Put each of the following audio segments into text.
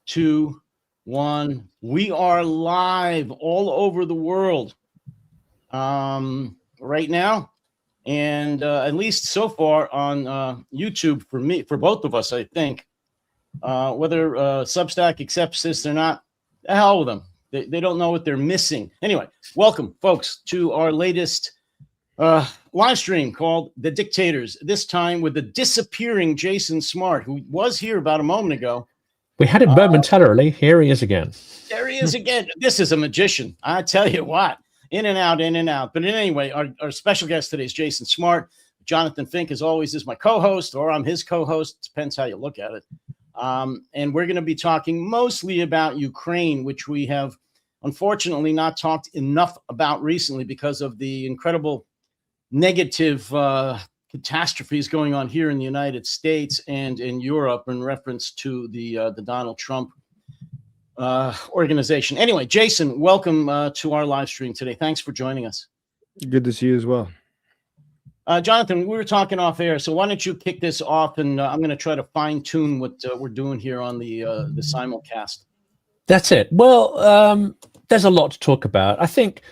2, 1. We are live all over the world right now, and at least so far on YouTube for both of us, I think. Whether Substack accepts this or not, the hell with them. They don't know what they're missing. Anyway, welcome, folks, to our latest live stream called The Dictators, this time with the disappearing Jason Smart, who was here about a moment ago. We had him momentarily. Here he is again. There he is again. This is a magician. I tell you what. In and out, in and out. But anyway, our special guest today is Jason Smart. Jonathan Fink, as always, is my co-host, or I'm his co-host. Depends how you look at it. And we're going to be talking mostly about Ukraine, which we have unfortunately not talked enough about recently because of the incredible negative catastrophes going on here in the United States and in Europe in reference to the Donald Trump organization. Anyway, Jason, welcome to our live stream today. Thanks for joining us. Good to see you as well. Jonathan, we were talking off air, so why don't you kick this off, and I'm going to try to fine tune what we're doing here on the simulcast. That's it. Well, there's a lot to talk about. I think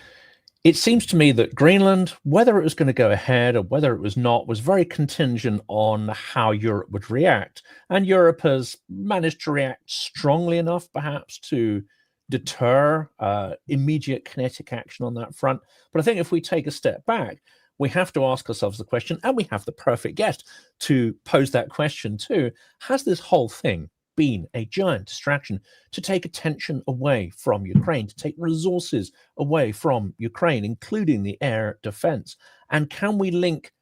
it seems to me that Greenland, whether it was going to go ahead or whether it was not, was very contingent on how Europe would react. And Europe has managed to react strongly enough, perhaps, to deter immediate kinetic action on that front. But I think if we take a step back, we have to ask ourselves the question, and we have the perfect guest to pose that question too. Has this whole thing been a giant distraction to take attention away from Ukraine, to take resources away from Ukraine, including the air defense? And can we link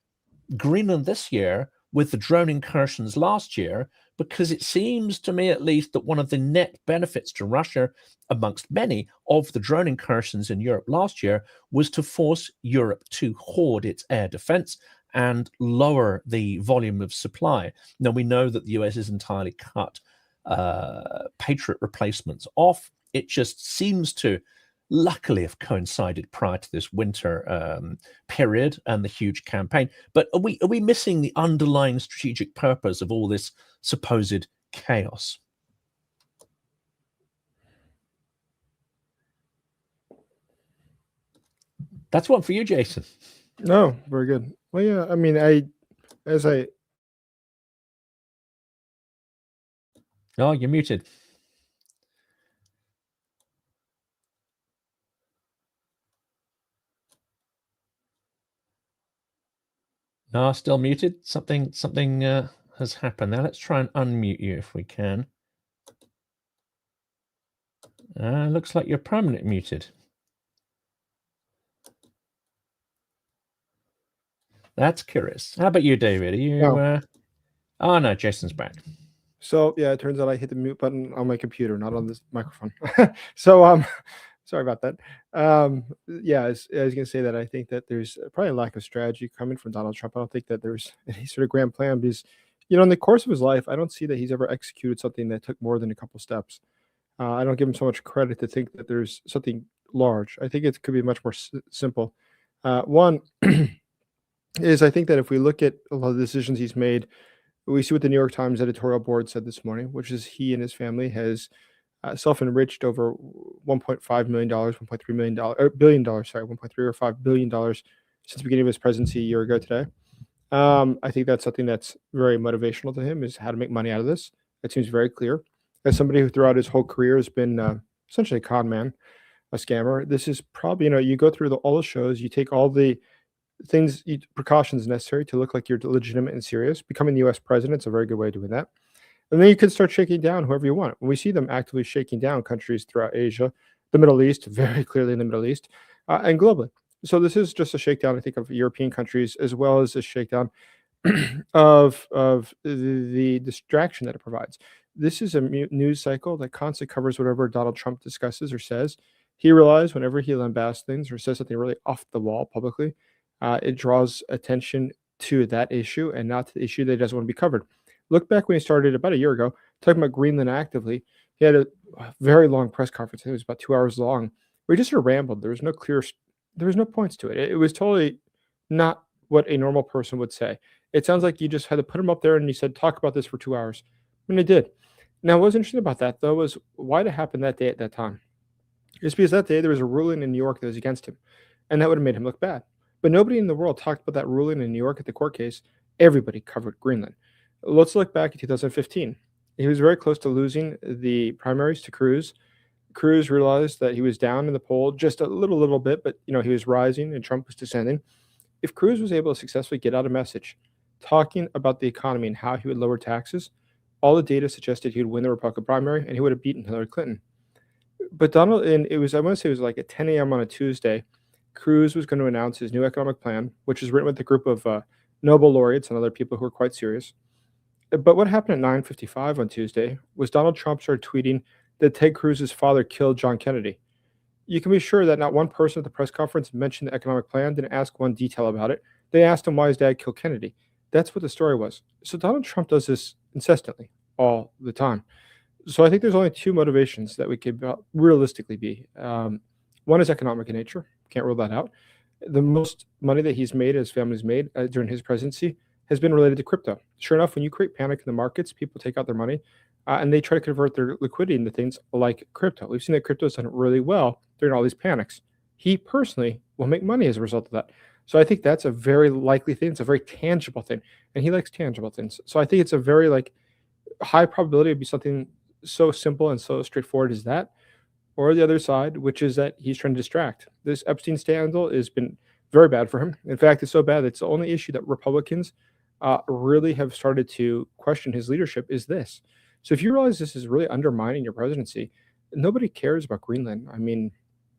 Greenland this year with the drone incursions last year? Because it seems to me, at least, that one of the net benefits to Russia, amongst many, of the drone incursions in Europe last year was to force Europe to hoard its air defense and lower the volume of supply. Now, we know that the US is entirely cut Patriot replacements off. It just seems to luckily have coincided prior to this winter period and the huge campaign. But are we missing the underlying strategic purpose of all this supposed chaos? That's one for you, Jason. No, very good. Well, yeah, I mean, Oh, you're muted. No, still muted. Something has happened there. Let's try and unmute you if we can. Looks like you're permanently muted. That's curious. How about you, David? Are you? No. Oh no, Jason's back. So yeah, it turns out I hit the mute button on my computer, not on this microphone. So sorry about that. Yeah, I was going to say that I think that there's probably a lack of strategy coming from Donald Trump. I don't think that there's any sort of grand plan because, in the course of his life, I don't see that he's ever executed something that took more than a couple steps. I don't give him so much credit to think that there's something large. I think it could be much more simple. One is I think that if we look at a lot of the decisions he's made, we see what the New York Times editorial board said this morning, which is he and his family has self-enriched over $1.5 million, $1.3 million, or billion dollars, sorry, 1.3 or $5 billion since the beginning of his presidency a year ago today. I think that's something that's very motivational to him, is how to make money out of this. It seems very clear. As somebody who throughout his whole career has been essentially a con man, a scammer, this is probably, you go through all the shows, you take all the precautions necessary to look like you're legitimate and serious. Becoming the U.S. president is a very good way of doing that. And then you can start shaking down whoever you want. When we see them actively shaking down countries throughout Asia, the Middle East, very clearly in the Middle East, and globally. So this is just a shakedown, I think, of European countries, as well as a shakedown of the distraction that it provides. This is a news cycle that constantly covers whatever Donald Trump discusses or says. He realized whenever he lambasts things or says something really off the wall publicly, it draws attention to that issue and not to the issue that he doesn't want to be covered. Look back when he started about a year ago, talking about Greenland actively. He had a very long press conference. It was about 2 hours long, where he just sort of rambled. There was no points to it. It was totally not what a normal person would say. It sounds like you just had to put him up there and he said, talk about this for 2 hours. And he did. Now, what's interesting about that, though, was why it happened that day at that time. It's because that day there was a ruling in New York that was against him, and that would have made him look bad. But nobody in the world talked about that ruling in New York at the court case. Everybody covered Greenland. Let's look back at 2015. He was very close to losing the primaries to Cruz. Cruz realized that he was down in the poll just a little bit, but he was rising and Trump was descending. If Cruz was able to successfully get out a message talking about the economy and how he would lower taxes, all the data suggested he would win the Republican primary and he would have beaten Hillary Clinton. But Donald, and I want to say it was like at 10 a.m. on a Tuesday, Cruz was going to announce his new economic plan, which is written with a group of Nobel laureates and other people who are quite serious. But what happened at 9:55 on Tuesday was Donald Trump started tweeting that Ted Cruz's father killed John Kennedy. You can be sure that not one person at the press conference mentioned the economic plan, didn't ask one detail about it. They asked him why his dad killed Kennedy. That's what the story was. So Donald Trump does this incessantly, all the time. So I think there's only two motivations that we could realistically be. One is economic in nature. Can't rule that out. The most money that he's made, his family's made during his presidency, has been related to crypto. Sure enough, when you create panic in the markets, people take out their money and they try to convert their liquidity into things like crypto. We've seen that crypto has done really well during all these panics. He personally will make money as a result of that. So I think that's a very likely thing. It's a very tangible thing. And he likes tangible things. So I think it's a very high probability to be something so simple and so straightforward as that. Or the other side, which is that he's trying to distract. This Epstein scandal has been very bad for him. In fact, it's so bad that it's the only issue that Republicans really have started to question his leadership is this. So if you realize this is really undermining your presidency, nobody cares about Greenland. I mean,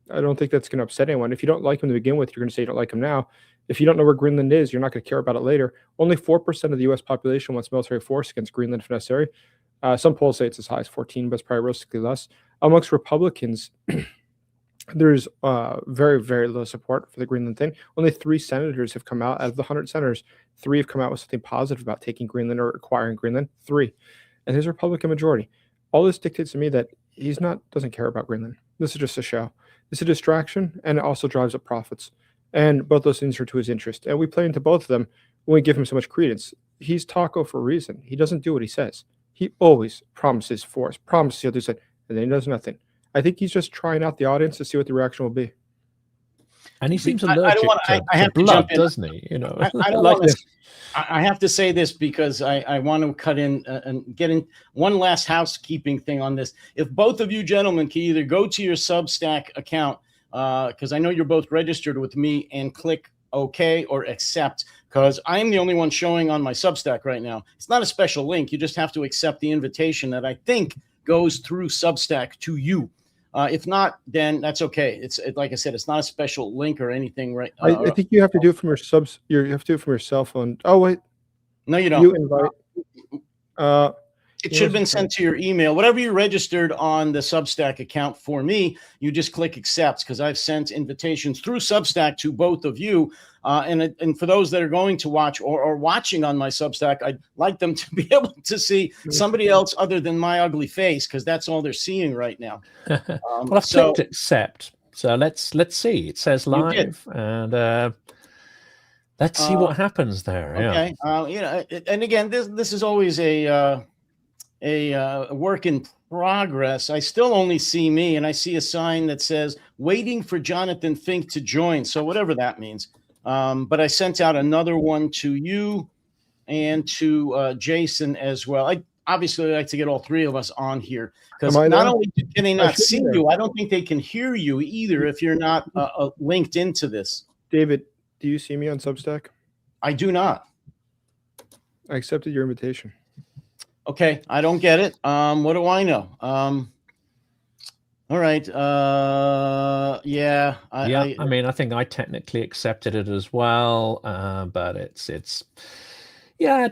I don't think that's going to upset anyone. If you don't like him to begin with, you're going to say you don't like him now. If you don't know where Greenland is, you're not going to care about it later. Only 4% of the U.S. population wants military force against Greenland if necessary. Some polls say it's as high as 14, but it's probably realistically less. Amongst Republicans, there's very, very low support for the Greenland thing. Only 3 senators have come out. Out of the 100 senators, 3 have come out with something positive about taking Greenland or acquiring Greenland. 3. And there's a Republican majority. All this dictates to me that doesn't care about Greenland. This is just a show. It's a distraction, and it also drives up profits. And both those things are to his interest. And we play into both of them when we give him so much credence. He's taco for a reason. He doesn't do what he says. He always promises force, promises the other side, and then he does nothing. I think he's just trying out the audience to see what the reaction will be. And he seems allergic to blood, doesn't he? I have to say this because I want to cut in and get in one last housekeeping thing on this. If both of you gentlemen can either go to your Substack account, because I know you're both registered with me, and click OK or accept, because I'm the only one showing on my Substack right now. It's not a special link. You just have to accept the invitation that I think goes through Substack to you. If not, then that's okay. It's like I said, it's not a special link or anything, right? I think you have to do it from your subs. You have to do it from your cell phone. Oh wait, no, you don't. You invite. It should have been sent to your email. Whatever you registered on the Substack account for me, you just click accept, because I've sent invitations through Substack to both of you. And for those that are going to watch or watching on my Substack, I'd like them to be able to see somebody else other than my ugly face, because that's all they're seeing right now. Well, I've clicked accept. So let's see. It says live, and let's see what happens there. Okay. Yeah. And again, this is always a work in progress. I still only see me, and I see a sign that says waiting for Jonathan Fink to join. So whatever that means. But I sent out another one to you and to Jason as well. I obviously like to get all 3 of us on here, because not only can they not see you, I don't think they can hear you either if you're not linked into this. David, do you see me on Substack? I do not. I accepted your invitation. Okay, I don't get it. What do I know? All right. Yeah. I mean, I think I technically accepted it as well, but it's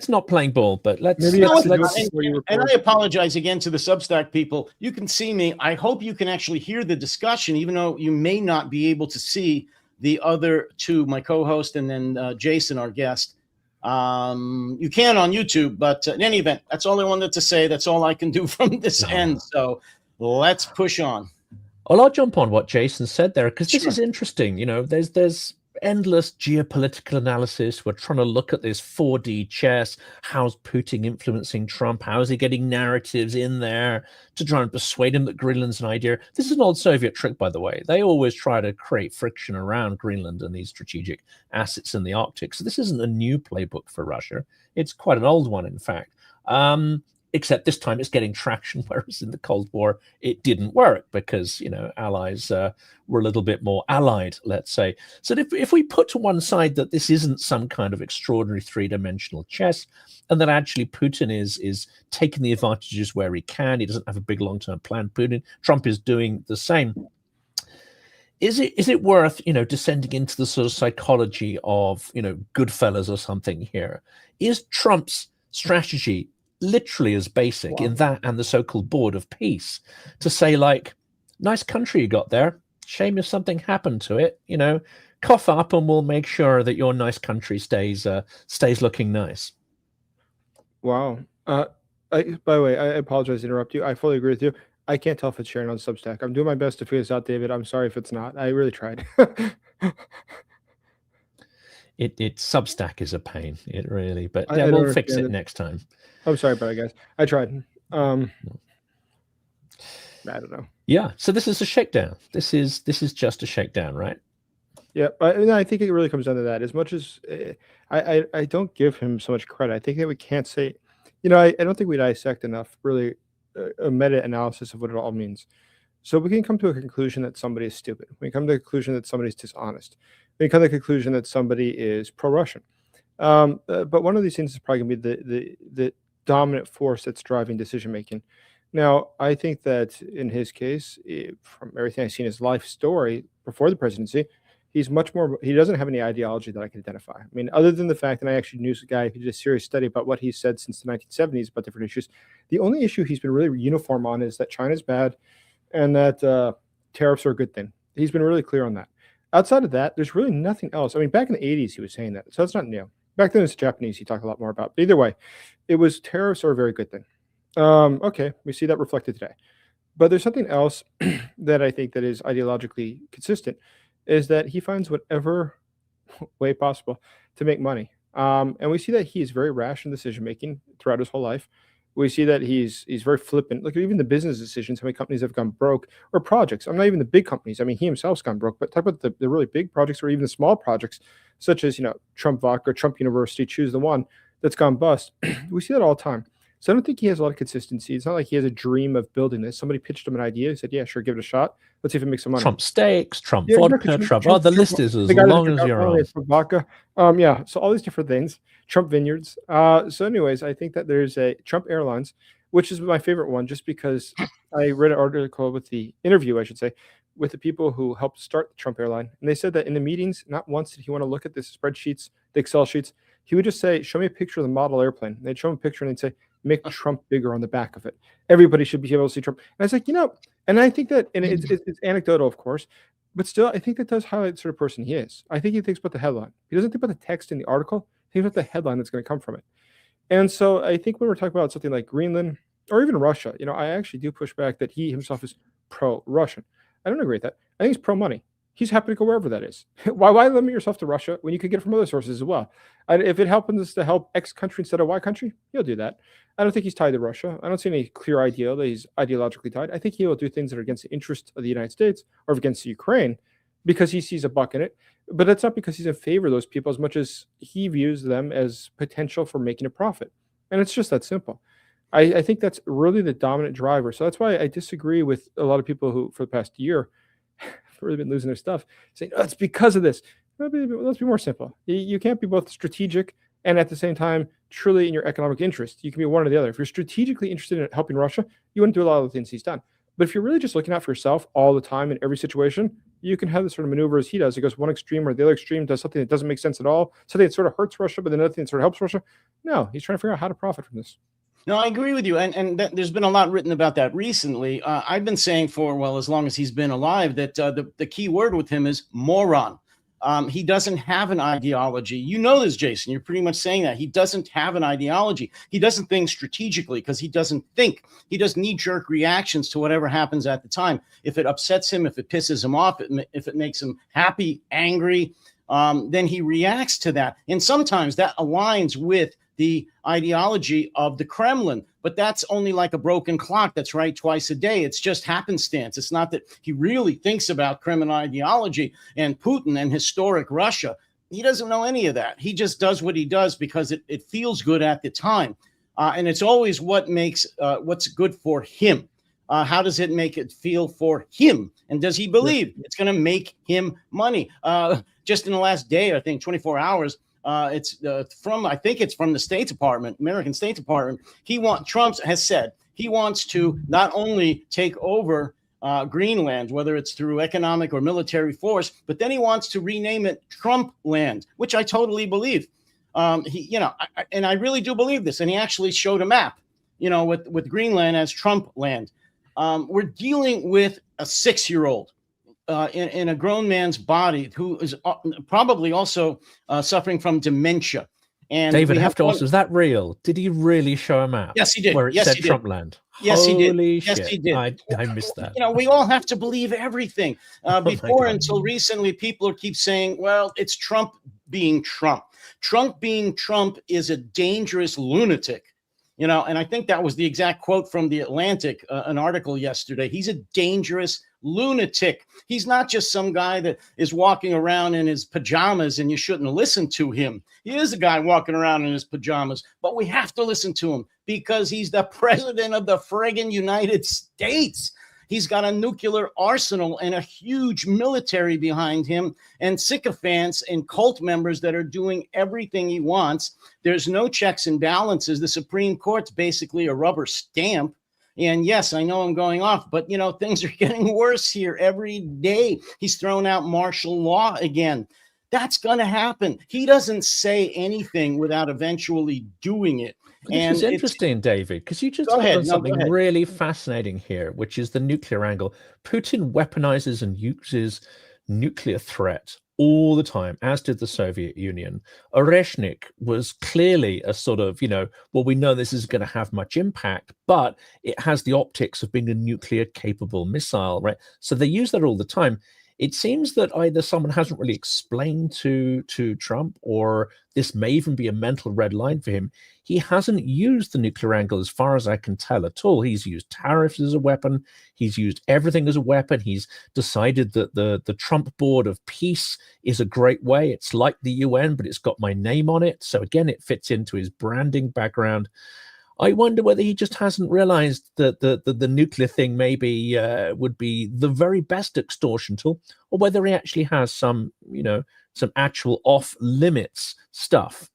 not playing ball. But let's. And I apologize again to the Substack people. You can see me. I hope you can actually hear the discussion, even though you may not be able to see the other 2, my co-host and then Jason, our guest. You can on YouTube, but in any event, that's all I wanted to say. That's all I can do from this end. So let's push on. Well, I'll jump on what Jason said there, because this is interesting. There's endless geopolitical analysis. We're trying to look at this 4D chess. How's Putin influencing Trump? How is he getting narratives in there to try and persuade him that Greenland's an idea? This is an old Soviet trick, by the way. They always try to create friction around Greenland and these strategic assets in the Arctic. So this isn't a new playbook for Russia. It's quite an old one, in fact. Except this time it's getting traction, whereas in the Cold War it didn't work because, you know, allies were a little bit more allied, let's say. So if we put to one side that this isn't some kind of extraordinary three-dimensional chess, and that actually Putin is taking the advantages where he can, he doesn't have a big long-term plan. Trump is doing the same. Is it worth, you know, descending into the sort of psychology of, you know, Goodfellas or something here? Is Trump's strategy literally as basic in that and the so-called board of peace to say, like, nice country you got there, shame if something happened to it, you know, cough up and we'll make sure that your nice country stays looking nice? Wow. By the way, I apologize to interrupt you. I fully agree with you. I can't tell if it's sharing on Substack. I'm doing my best to figure this out, David. I'm sorry if it's not. I really tried. Substack is a pain. It really, but yeah, we'll fix it next time. I'm sorry about it, guys. I tried. I don't know. Yeah. So this is a shakedown. This is just a shakedown, right? Yeah. I think it really comes down to that. As much as I don't give him so much credit, I think that we can't say, you know, I don't think we dissect enough really a meta-analysis of what it all means. So we can come to a conclusion that somebody is stupid. We can come to a conclusion that somebody's dishonest. We can come to a conclusion that somebody is pro-Russian. But one of these things is probably going to be the dominant force that's driving decision making. Now, I think that in his case, from everything I've seen his life story before the presidency, he's much more. He doesn't have any ideology that I can identify. I mean, other than the fact that I actually knew a guy who did a serious study about what he said since the 1970s about different issues. The only issue he's been really uniform on is that China's bad, and that tariffs are a good thing. He's been really clear on that. Outside of that, there's really nothing else. I mean, back in the 80s, he was saying that, so that's not new. Back then, it's Japanese. He talked a lot more about. But either way, it was tariffs are a very good thing. Okay, we see that reflected today. But there's something else that I think that is ideologically consistent, is that he finds whatever way possible to make money. And we see that he is very rash in decision making throughout his whole life. We see that he's very flippant. Look at even the business decisions, how many companies have gone broke, or projects. I'm not even the big companies. I mean, he himself's gone broke, but talk about the really big projects or even the small projects, such as, you know, Trump Vodka, Trump University, choose the one that's gone bust. We see that all the time. So I don't think he has a lot of consistency. It's not like he has a dream of building this. Somebody pitched him an idea. He said, yeah, sure, give it a shot. Let's see if it makes some money. Trump steaks, Trump vodka, Trump. Oh, the list is as long as you're on. Vodka. Yeah, so all these different things. Trump Vineyards. So anyways, I think that there's a Trump Airlines, which is my favorite one, just because I read an article with the interview, I should say, with the people who helped start the Trump airline. And they said that in the meetings, not once did he want to look at the spreadsheets, the Excel sheets. He would just say, show me a picture of the model airplane. And they'd show him a picture and they'd say, make Trump bigger on the back of it. Everybody should be able to see Trump. And I was like, you know, and I think that, and it's anecdotal, of course, but still, I think that does highlight the sort of person he is. I think he thinks about the headline. He doesn't think about the text in the article. He thinks about the headline that's going to come from it. And so I think when we're talking about something like Greenland or even Russia, you know, I actually do push back that he himself is pro-Russian. I don't agree with that. I think he's pro-money. He's happy to go wherever that is. Why limit yourself to Russia when you could get it from other sources as well? And if it happens to help X country instead of Y country, he'll do that. I don't think he's tied to Russia. I don't see any clear idea that he's ideologically tied. I think he will do things that are against the interest of the United States or against Ukraine because he sees a buck in it. But that's not because he's in favor of those people as much as he views them as potential for making a profit. And it's just that simple. I think that's really the dominant driver. So that's why I disagree with a lot of people who, for the past year, have really been losing their stuff, saying, oh, it's because of this. Let's be more simple. You can't be both strategic and at the same time truly in your economic interest. You can be one or the other. If you're strategically interested in helping Russia, you wouldn't do a lot of the things he's done. But if you're really just looking out for yourself all the time in every situation, you can have the sort of maneuver as he does. He goes one extreme or the other extreme, does something that doesn't make sense at all, something that sort of hurts Russia, but then another thing that sort of helps Russia. No, he's trying to figure out how to profit from this. No, I agree with you. And there's been a lot written about that recently. I've been saying for, well, as long as he's been alive, that the key word with him is moron. He doesn't have an ideology. You know this, Jason. You're pretty much saying that. He doesn't have an ideology. He doesn't think strategically because he doesn't think. He does knee-jerk reactions to whatever happens at the time. If it upsets him, if it pisses him off, if it makes him happy, angry, then he reacts to that. And sometimes that aligns with the ideology of the Kremlin, but that's only like a broken clock that's right twice a day. It's just happenstance. It's not that he really thinks about Kremlin ideology and Putin and historic Russia. He doesn't know any of that. He just does what he does because it feels good at the time. And it's always what makes what's good for him. How does it make it feel for him? And does he believe it's going to make him money? Just in the last day, I think 24 hours, it's from, I think it's from the State Department, American State Department. Trump has said he wants to not only take over Greenland, whether it's through economic or military force, but then he wants to rename it Trump land, which I totally believe. And I really do believe this. And he actually showed a map, with Greenland as Trump land. We're dealing with a 6-year-old in a grown man's body who is probably also suffering from dementia. And David, I have to ask, is that real? Did he really show a map? Yes, he did. Where it said Trump land? Yes, he did. Holy yes, shit. he did. I missed that. We all have to believe everything. Before, until recently, people keep saying, well, it's Trump being Trump. Trump being Trump is a dangerous lunatic. And I think that was the exact quote from The Atlantic, an article yesterday. He's a dangerous lunatic. He's not just some guy that is walking around in his pajamas and you shouldn't listen to him. He is a guy walking around in his pajamas, but we have to listen to him because he's the president of the friggin' United States. He's got a nuclear arsenal and a huge military behind him and sycophants and cult members that are doing everything he wants. There's no checks and balances. The Supreme Court's basically a rubber stamp. And yes, I know I'm going off, but things are getting worse here every day. He's thrown out martial law again. That's going to happen. He doesn't say anything without eventually doing it. This is interesting, David, because you just said something really fascinating here, which is the nuclear angle. Putin weaponizes and uses nuclear threat all the time, as did the Soviet Union. Oreshnik was clearly a sort of, well, we know this is going to have much impact, but it has the optics of being a nuclear capable missile, right? So they use that all the time. It seems that either someone hasn't really explained to Trump, or this may even be a mental red line for him. He hasn't used the nuclear angle as far as I can tell at all. He's used tariffs as a weapon. He's used everything as a weapon. He's decided that the Trump Board of Peace is a great way. It's like the UN, but it's got my name on it. So again, it fits into his branding background. I wonder whether he just hasn't realized that the nuclear thing maybe would be the very best extortion tool, or whether he actually has some actual off limits stuff,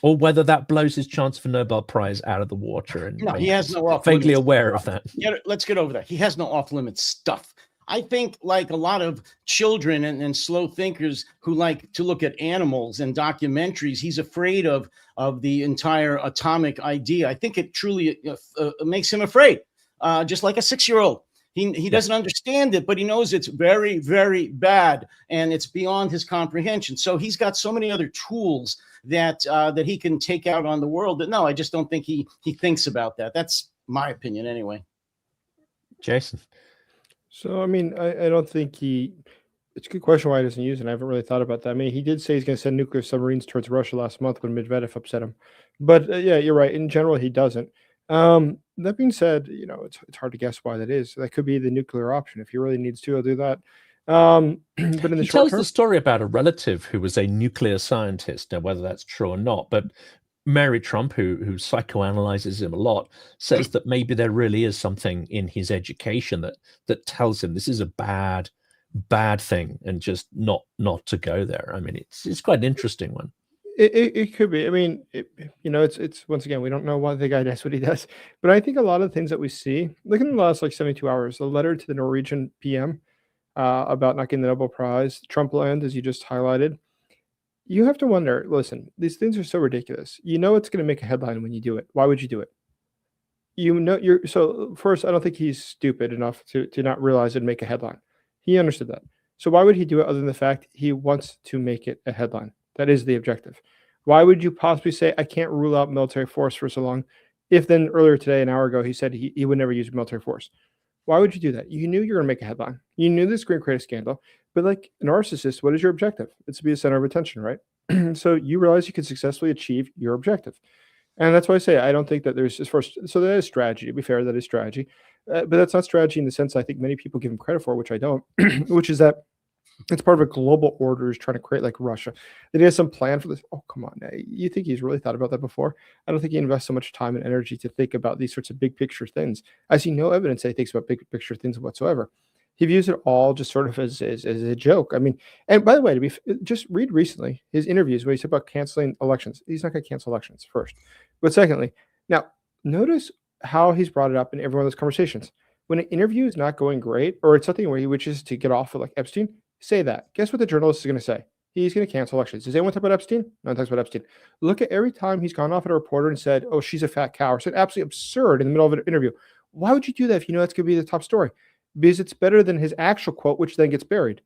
or whether that blows his chance for Nobel Prize out of the water. And no, he has no off vaguely aware of that. Yeah, let's get over that. He has no off limits stuff. I think, like a lot of children and slow thinkers who like to look at animals and documentaries, he's afraid of the entire atomic idea. I think it truly makes him afraid, just like a 6-year-old. He doesn't understand it, but he knows it's very, very bad, and it's beyond his comprehension. So he's got so many other tools that he can take out on the world. That I just don't think he thinks about that. That's my opinion, anyway. Jason. So, I mean, I don't think it's a good question why he doesn't use it. I haven't really thought about that. I mean, he did say he's going to send nuclear submarines towards Russia last month when Medvedev upset him. But yeah, you're right. In general, he doesn't. That being said, it's hard to guess why that is. That could be the nuclear option. If he really needs to, he'll do that. But in the he short tells term, the story about a relative who was a nuclear scientist. Now, whether that's true or not, but Mary Trump, who psychoanalyzes him a lot, says that maybe there really is something in his education that tells him this is a bad thing, and just not to go there. I mean, it's quite an interesting one. It could be. I mean, it's once again, we don't know why the guy does what he does, but I think a lot of the things that we see, look in the last 72 hours, the letter to the Norwegian PM about not getting the Nobel Prize, Trump land, as you just highlighted. You have to wonder, listen, these things are so ridiculous. It's going to make a headline when you do it. Why would you do it? So first, I don't think he's stupid enough to not realize it'd make a headline. He understood that. So why would he do it other than the fact he wants to make it a headline? That is the objective. Why would you possibly say, I can't rule out military force for so long, if then earlier today, an hour ago, he said he would never use military force? Why would you do that? You knew you were going to make a headline. You knew this was going to create a scandal. But like a narcissist, what is your objective? It's to be the center of attention, right? So you realize you can successfully achieve your objective. And that's why I say I don't think that there's as far as, so that is strategy. To be fair, that is strategy. But that's not strategy in the sense I think many people give him credit for, which I don't, which is that it's part of a global order is trying to create like Russia. That he has some plan for this. Oh, come on. You think he's really thought about that before? I don't think he invests so much time and energy to think about these sorts of big picture things. I see no evidence that he thinks about big picture things whatsoever. He views it all just sort of as a joke. I mean, and by the way, just read recently his interviews where he said about canceling elections. He's not going to cancel elections first. But secondly, now notice how he's brought it up in every one of those conversations. When an interview is not going great, or it's something where he wishes to get off of like Epstein, say that. Guess what the journalist is going to say? He's going to cancel elections. Does anyone talk about Epstein? No one talks about Epstein. Look at every time he's gone off at a reporter and said, oh, she's a fat cow, or said absolutely absurd in the middle of an interview. Why would you do that if you know that's going to be the top story? Because it's better than his actual quote, which then gets buried.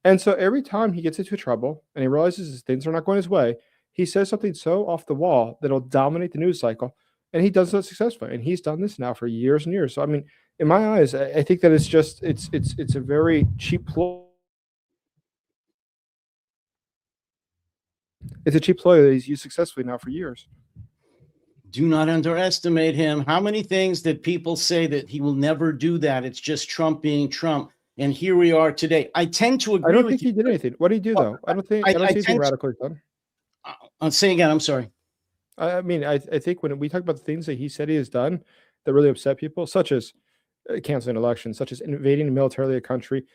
And so every time he gets into trouble and he realizes things are not going his way, he says something so off the wall that'll dominate the news cycle. And he does that successfully. And he's done this now for years and years. So, I mean, in my eyes, I think that it's just, it's a very cheap ploy. It's a cheap ploy that he's used successfully now for years. Do not underestimate him. How many things that people say that he will never do that? It's just Trump being Trump. And here we are today. I tend to agree. I don't think he did anything. What did he do, though? I don't see anything radical done. I'll say again, I'm sorry. I mean, I think when we talk about the things that he said he has done that really upset people, such as canceling elections, such as invading militarily a country,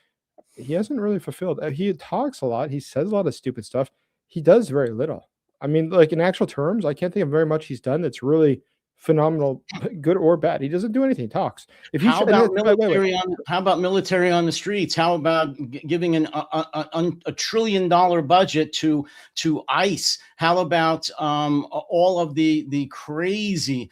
he hasn't really fulfilled. He talks a lot. He says a lot of stupid stuff. He does very little. I mean, like in actual terms, I can't think of very much he's done that's really phenomenal, good or bad. He doesn't do anything. He talks. If how about military on the streets? How about giving a $1 trillion budget to ICE? How about all of the crazy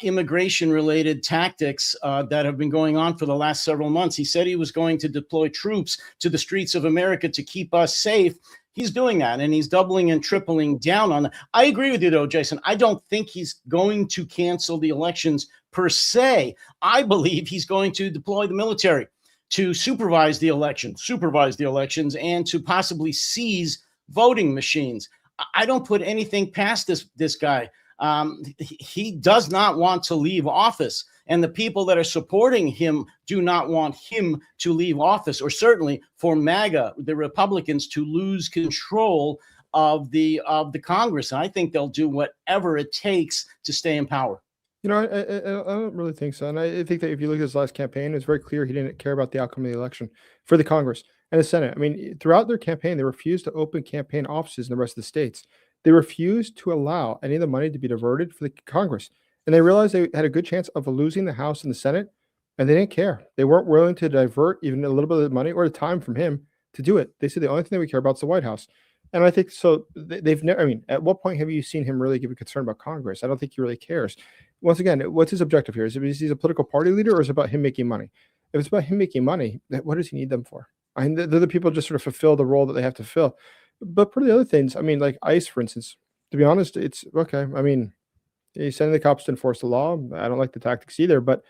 immigration related tactics that have been going on for the last several months? He said he was going to deploy troops to the streets of America to keep us safe. He's doing that, and he's doubling and tripling down on that. I agree with you, though, Jason. I don't think he's going to cancel the elections per se. I believe he's going to deploy the military to supervise the elections, and to possibly seize voting machines. I don't put anything past this guy. He does not want to leave office, and the people that are supporting him do not want him to leave office, or certainly for MAGA, the Republicans, to lose control of the Congress. And I think they'll do whatever it takes to stay in power. You know, I don't really think so. And I think that if you look at his last campaign, it's very clear he didn't care about the outcome of the election for the Congress and the Senate. I mean, throughout their campaign, they refused to open campaign offices in the rest of the states. They refused to allow any of the money to be diverted for the Congress. And they realized they had a good chance of losing the House and the Senate, and they didn't care. They weren't willing to divert even a little bit of the money or the time from him to do it. They said the only thing that we care about is the White House. And I think so. They've never, I mean, at what point have you seen him really give a concern about Congress? I don't think he really cares. Once again, what's his objective here? Is he a political party leader, or is it about him making money? If it's about him making money, what does he need them for? I mean, the people just sort of fulfill the role that they have to fill. But for the other things, I mean, like ICE, for instance, to be honest, it's okay. I mean, he's sending the cops to enforce the law. I don't like the tactics either, but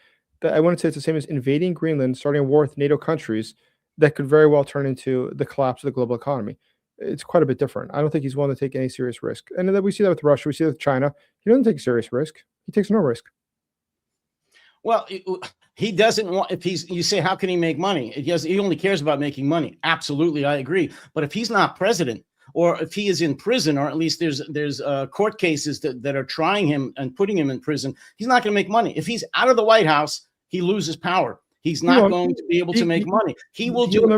I wouldn't say it's the same as invading Greenland, starting a war with NATO countries that could very well turn into the collapse of the global economy. It's quite a bit different. I don't think he's willing to take any serious risk. And then we see that with Russia. We see that with China. He doesn't take serious risk. He takes no risk. Well, he doesn't want, you say, how can he make money? He only cares about making money. Absolutely, I agree. But if he's not president, or if he is in prison, or at least there's court cases that are trying him and putting him in prison, he's not going to make money. If he's out of the White House, he loses power. He's not going to be able to make money. He will do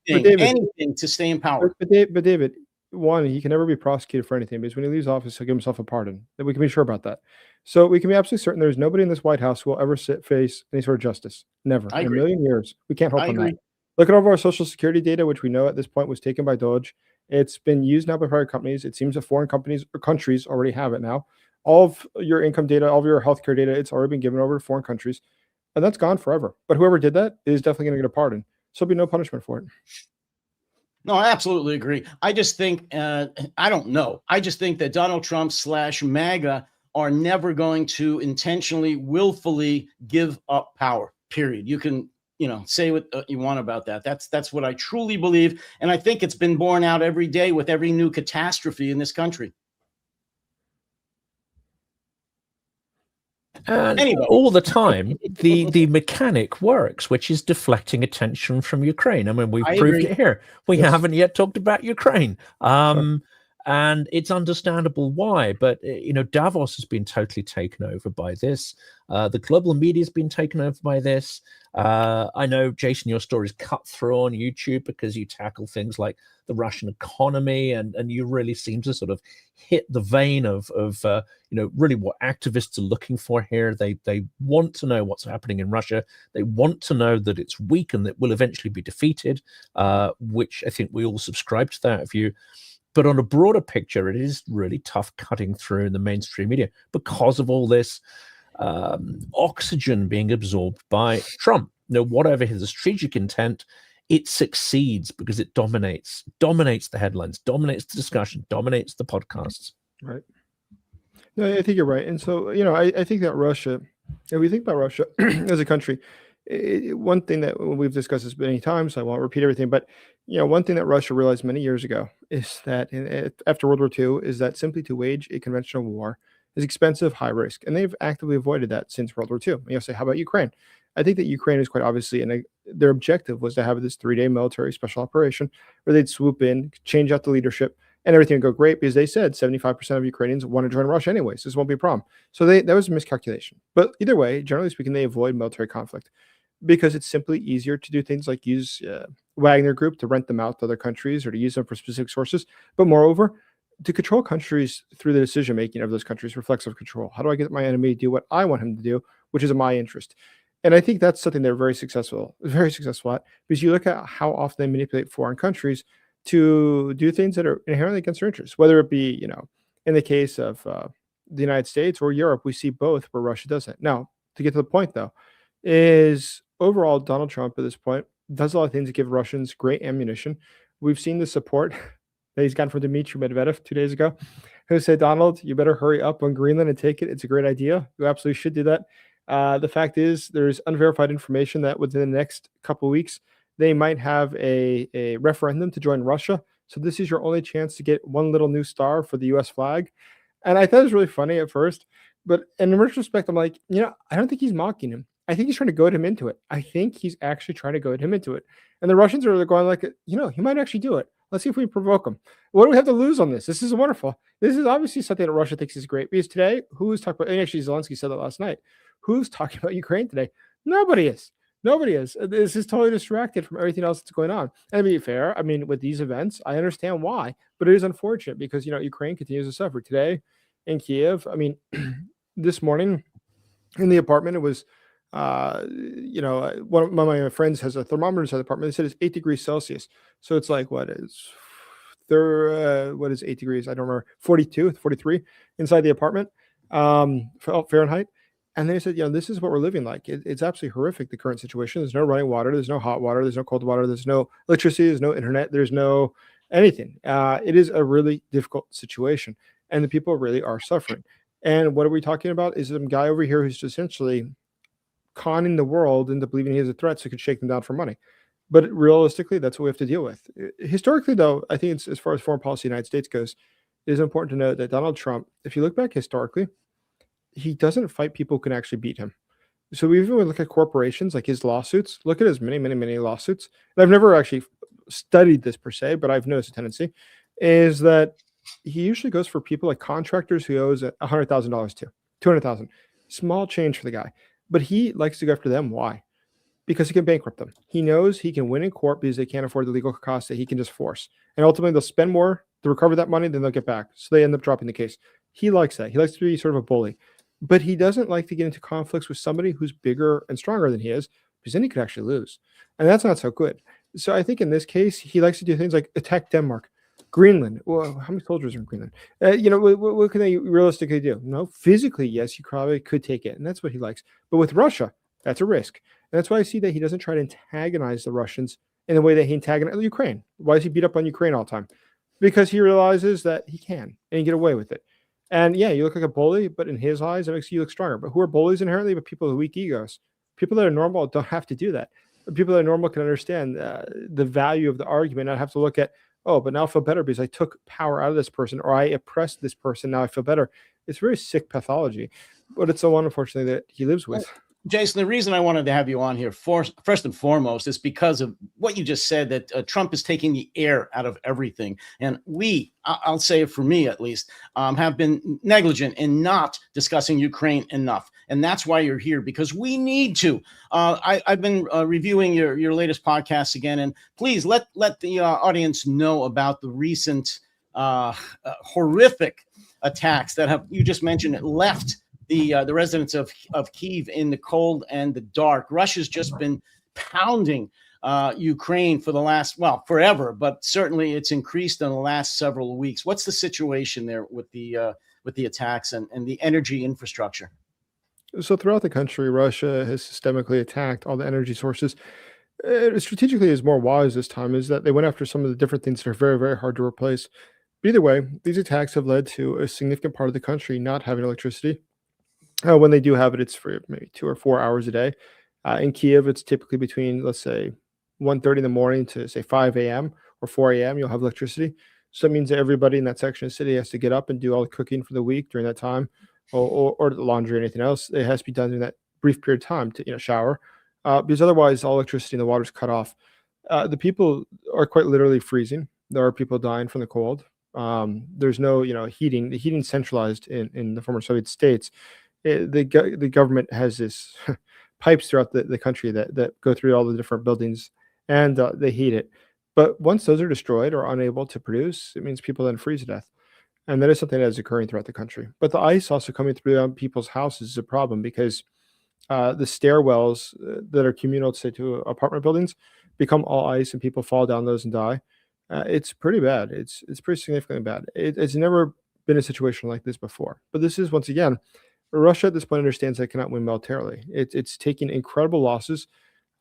anything to stay in power. But David, one, he can never be prosecuted for anything, because when he leaves office, he'll give himself a pardon. That we can be sure about that. So we can be absolutely certain there's nobody in this White House who will ever face any sort of justice. Never. In a million years. We can't hope on that. Look at all of our social security data, which we know at this point was taken by Doge. It's been used now by private companies. It seems that foreign companies or countries already have it now. All of your income data, all of your healthcare data, it's already been given over to foreign countries. And that's gone forever. But whoever did that is definitely going to get a pardon. So there'll be no punishment for it. No, I absolutely agree. I just think, I don't know. I just think that Donald Trump / MAGA are never going to intentionally, willfully give up power, period. You can say what you want about that. That's what I truly believe. And I think it's been borne out every day with every new catastrophe in this country. And Anyway. all the time, the mechanic works, which is deflecting attention from Ukraine. I mean, we've proved it here. We haven't yet talked about Ukraine. And it's understandable why. But, Davos has been totally taken over by this. The global media has been taken over by this. I know, Jason, your story is cut through on YouTube because you tackle things like the Russian economy, and you really seem to sort of hit the vein of really what activists are looking for here. They want to know what's happening in Russia. They want to know that it's weak and that will eventually be defeated, which I think we all subscribe to that view. But on a broader picture, it is really tough cutting through in the mainstream media because of all this oxygen being absorbed by Trump. Whatever his strategic intent, it succeeds because it dominates the headlines, dominates the discussion, dominates the podcasts. Right. No, I think you're right. And so, I think that Russia, if we think about Russia as a country, one thing that we've discussed this many times, I won't repeat everything, but one thing that Russia realized many years ago is that after World War II is that simply to wage a conventional war is expensive, high risk, and they've actively avoided that since World War II. You'll say, how about Ukraine? I think that Ukraine is quite obviously, and their objective was to have this 3-day military special operation where they'd swoop in, change out the leadership, and everything would go great because they said 75% of Ukrainians want to join Russia anyways. This won't be a problem. So that was a miscalculation. But either way, generally speaking, they avoid military conflict because it's simply easier to do things like use Wagner Group to rent them out to other countries or to use them for specific sources. But moreover, to control countries through the decision-making of those countries, reflexive control. How do I get my enemy to do what I want him to do, which is in my interest? And I think that's something they're very successful at, because you look at how often they manipulate foreign countries to do things that are inherently against their interests, whether it be, in the case of the United States or Europe, we see both where Russia does it. Now, to get to the point, though, is overall Donald Trump at this point does a lot of things to give Russians great ammunition. We've seen the support that he's gotten from Dmitry Medvedev 2 days ago, who said, Donald, you better hurry up on Greenland and take it. It's a great idea. You absolutely should do that. The fact is there's unverified information that within the next couple of weeks, they might have a referendum to join Russia. So this is your only chance to get one little new star for the U.S. flag. And I thought it was really funny at first. But in retrospect, I'm like, I don't think he's mocking him. I think he's trying to goad him into it. I think he's actually trying to goad him into it. And the Russians are going like, he might actually do it. Let's see if we provoke him. What do we have to lose on this? This is wonderful. This is obviously something that Russia thinks is great. Because today, who's talking about, and actually Zelensky said that last night, who's talking about Ukraine today? Nobody is. Nobody is. This is totally distracted from everything else that's going on. And to be fair, I mean, with these events, I understand why, but it is unfortunate because, Ukraine continues to suffer. Today in Kiev, I mean, this morning in the apartment, it was, one of my friends has a thermometer inside the apartment. They said it's 8 degrees Celsius. So it's like, what is 8 degrees? I don't remember. 42, 43 inside the apartment, Fahrenheit. And they said, this is what we're living like. It's absolutely horrific, the current situation. There's no running water. There's no hot water. There's no cold water. There's no electricity. There's no internet. There's no anything. It is a really difficult situation. And the people really are suffering. And what are we talking about? Is some guy over here who's essentially conning the world into believing he has a threat so he could shake them down for money. But realistically, that's what we have to deal with. Historically, though, I think it's, as far as foreign policy in the United States goes, it is important to note that Donald Trump, if you look back historically, he doesn't fight people who can actually beat him. So even when we look at corporations, like his lawsuits, look at his many, many, many lawsuits. And I've never actually studied this per se, but I've noticed a tendency is that he usually goes for people like contractors who owes $100,000 to, $200,000. Small change for the guy. But he likes to go after them. Why? Because he can bankrupt them. He knows he can win in court because they can't afford the legal costs that he can just force. And ultimately, they'll spend more to recover that money than they'll get back. So they end up dropping the case. He likes that. He likes to be sort of a bully. But he doesn't like to get into conflicts with somebody who's bigger and stronger than he is, because then he could actually lose. And that's not so good. So I think in this case, he likes to do things like attack Denmark, Greenland. Well, how many soldiers are in Greenland? What can they realistically do? No, physically, yes, you probably could take it. And that's what he likes. But with Russia, that's a risk. And that's why I see that he doesn't try to antagonize the Russians in the way that he antagonized Ukraine. Why does he beat up on Ukraine all the time? Because he realizes that he can and he get away with it. And yeah, you look like a bully, but in his eyes, it makes you look stronger. But who are bullies inherently? But people with weak egos. People that are normal don't have to do that. People that are normal can understand the value of the argument. Not have to look at, oh, but now I feel better because I took power out of this person, or I oppressed this person. Now I feel better. It's very sick pathology, but it's the one, unfortunately, that he lives with. Jason, the reason I wanted to have you on here first and foremost is because of what you just said, that Trump is taking the air out of everything. And I'll say it for me at least, have been negligent in not discussing Ukraine enough. And that's why you're here, because we need to. I've been reviewing your latest podcasts again, and please let the audience know about the recent horrific attacks that have, you just mentioned, it left the residents of Kyiv in the cold and the dark. Russia's just been pounding Ukraine for the last, forever, but certainly it's increased in the last several weeks. What's the situation there with the attacks and the energy infrastructure? So throughout the country, Russia has systemically attacked all the energy sources. Strategically, is more wise this time, is that they went after some of the different things that are very, very hard to replace. But either way, these attacks have led to a significant part of the country not having electricity. When they do have it, it's for maybe 2 or 4 hours a day. In Kiev, it's typically between, let's say, 1:30 in the morning to, say, 5 a.m. or 4 a.m. You'll have electricity. So it means that everybody in that section of the city has to get up and do all the cooking for the week during that time, or the laundry or anything else. It has to be done in that brief period of time to shower, because otherwise all electricity in the water is cut off. The people are quite literally freezing. There are people dying from the cold. There's no heating. The heating centralized in the former Soviet states. The government has this pipes throughout the country that go through all the different buildings, and they heat it. But once those are destroyed or unable to produce, it means people then freeze to death. And that is something that is occurring throughout the country. But the ice also coming through people's houses is a problem, because the stairwells that are communal, say, to apartment buildings become all ice, and people fall down those and die. It's pretty bad. It's pretty significantly bad. It's never been a situation like this before. But this is, once again, Russia at this point understands that it cannot win militarily. It's taking incredible losses.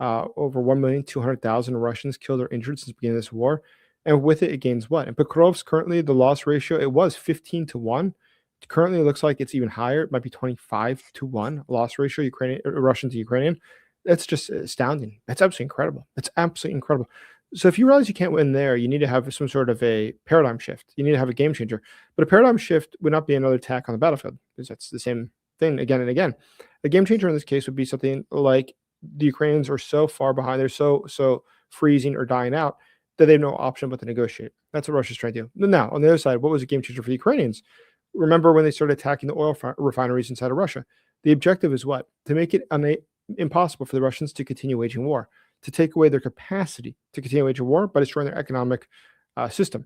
Over 1,200,000 Russians killed or injured since the beginning of this war. And with it, it gains what? In Pokrovsk, currently, the loss ratio, it was 15-1. Currently, it looks like it's even higher. It might be 25-1 loss ratio, Russian to Ukrainian. That's just astounding. That's absolutely incredible. That's absolutely incredible. So if you realize you can't win there, you need to have some sort of a paradigm shift. You need to have a game changer. But a paradigm shift would not be another attack on the battlefield, because that's the same thing again and again. A game changer in this case would be something like the Ukrainians are so far behind, they're so freezing or dying out, that they have no option but to negotiate. That's what Russia's trying to do. Now, on the other side, what was a game changer for the Ukrainians? Remember when they started attacking the oil refineries inside of Russia? The objective is what? To make it impossible for the Russians to continue waging war, to take away their capacity to continue waging war by destroying their economic system.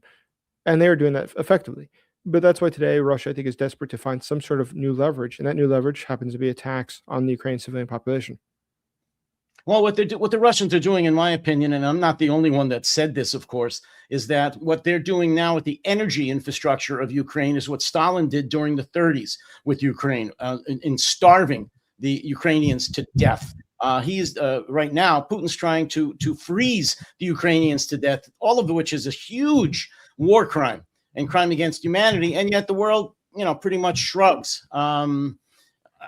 And they are doing that effectively. But that's why today Russia, I think, is desperate to find some sort of new leverage. And that new leverage happens to be attacks on the Ukrainian civilian population. Well, what the Russians are doing, in my opinion, and I'm not the only one that said this, of course, is that what they're doing now with the energy infrastructure of Ukraine is what Stalin did during the 30s with Ukraine, in starving the Ukrainians to death. He's right now, Putin's trying to freeze the Ukrainians to death, all of which is a huge war crime and crime against humanity. And yet the world, pretty much shrugs. And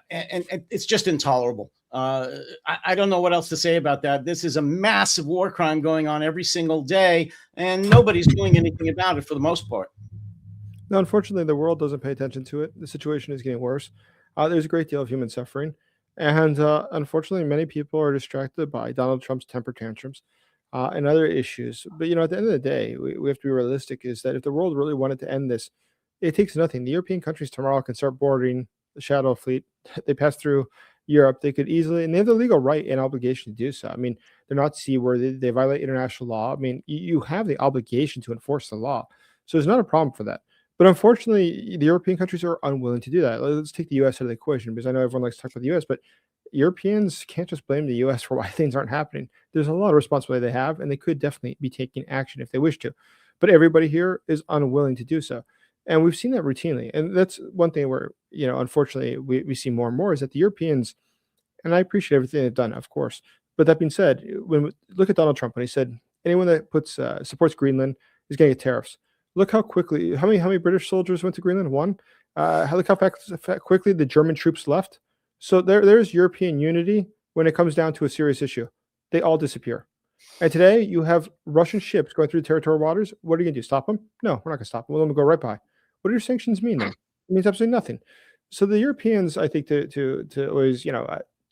it's just intolerable. I don't know what else to say about that. This is a massive war crime going on every single day, and nobody's doing anything about it for the most part. Now, unfortunately, the world doesn't pay attention to it. The situation is getting worse. There's a great deal of human suffering. And unfortunately, many people are distracted by Donald Trump's temper tantrums and other issues. But, at the end of the day, we have to be realistic, is that if the world really wanted to end this, it takes nothing. The European countries tomorrow can start boarding the Shadow Fleet. They pass through Europe. They could easily, and they have the legal right and obligation to do so. I mean, they're not seaworthy. They violate international law. I mean, you have the obligation to enforce the law. So there's not a problem for that. But unfortunately, the European countries are unwilling to do that. Let's take the U.S. out of the equation, because I know everyone likes to talk about the U.S., but Europeans can't just blame the U.S. for why things aren't happening. There's a lot of responsibility they have, and they could definitely be taking action if they wish to. But everybody here is unwilling to do so. And we've seen that routinely. And that's one thing where, unfortunately, we see more and more, is that the Europeans, and I appreciate everything they've done, of course. But that being said, when we look at Donald Trump, when he said anyone that supports Greenland is going to get tariffs. Look how quickly, how many British soldiers went to Greenland? One. Look how quickly the German troops left. So there's European unity when it comes down to a serious issue. they all disappear. And today you have Russian ships going through territorial waters. What are you going to do? Stop them? No, we're not going to stop them. We'll let them go right by. What do your sanctions mean then? It means absolutely nothing. So the Europeans, I think, to always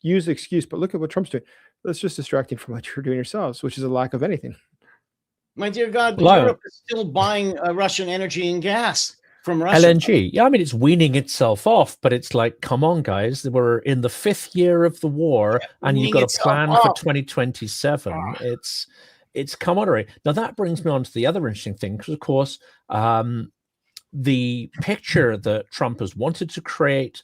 use the excuse, but look at what Trump's doing. That's just distracting from what you're doing yourselves, which is a lack of anything. My dear God, Well, Europe is still buying Russian energy and gas from Russia. LNG. Yeah, I mean, it's weaning itself off, but it's like, come on, guys. We're in the 5th year of the war, and you've got a plan for 2027. It's camaraderie. Now, that brings me on to the other interesting thing, because, of course, the picture that Trump has wanted to create,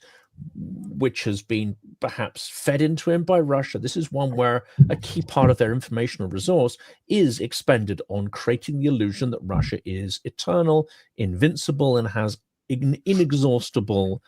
which has been perhaps fed into him by Russia. This is one where a key part of their informational resource is expended on creating the illusion that Russia is eternal, invincible, and has inexhaustible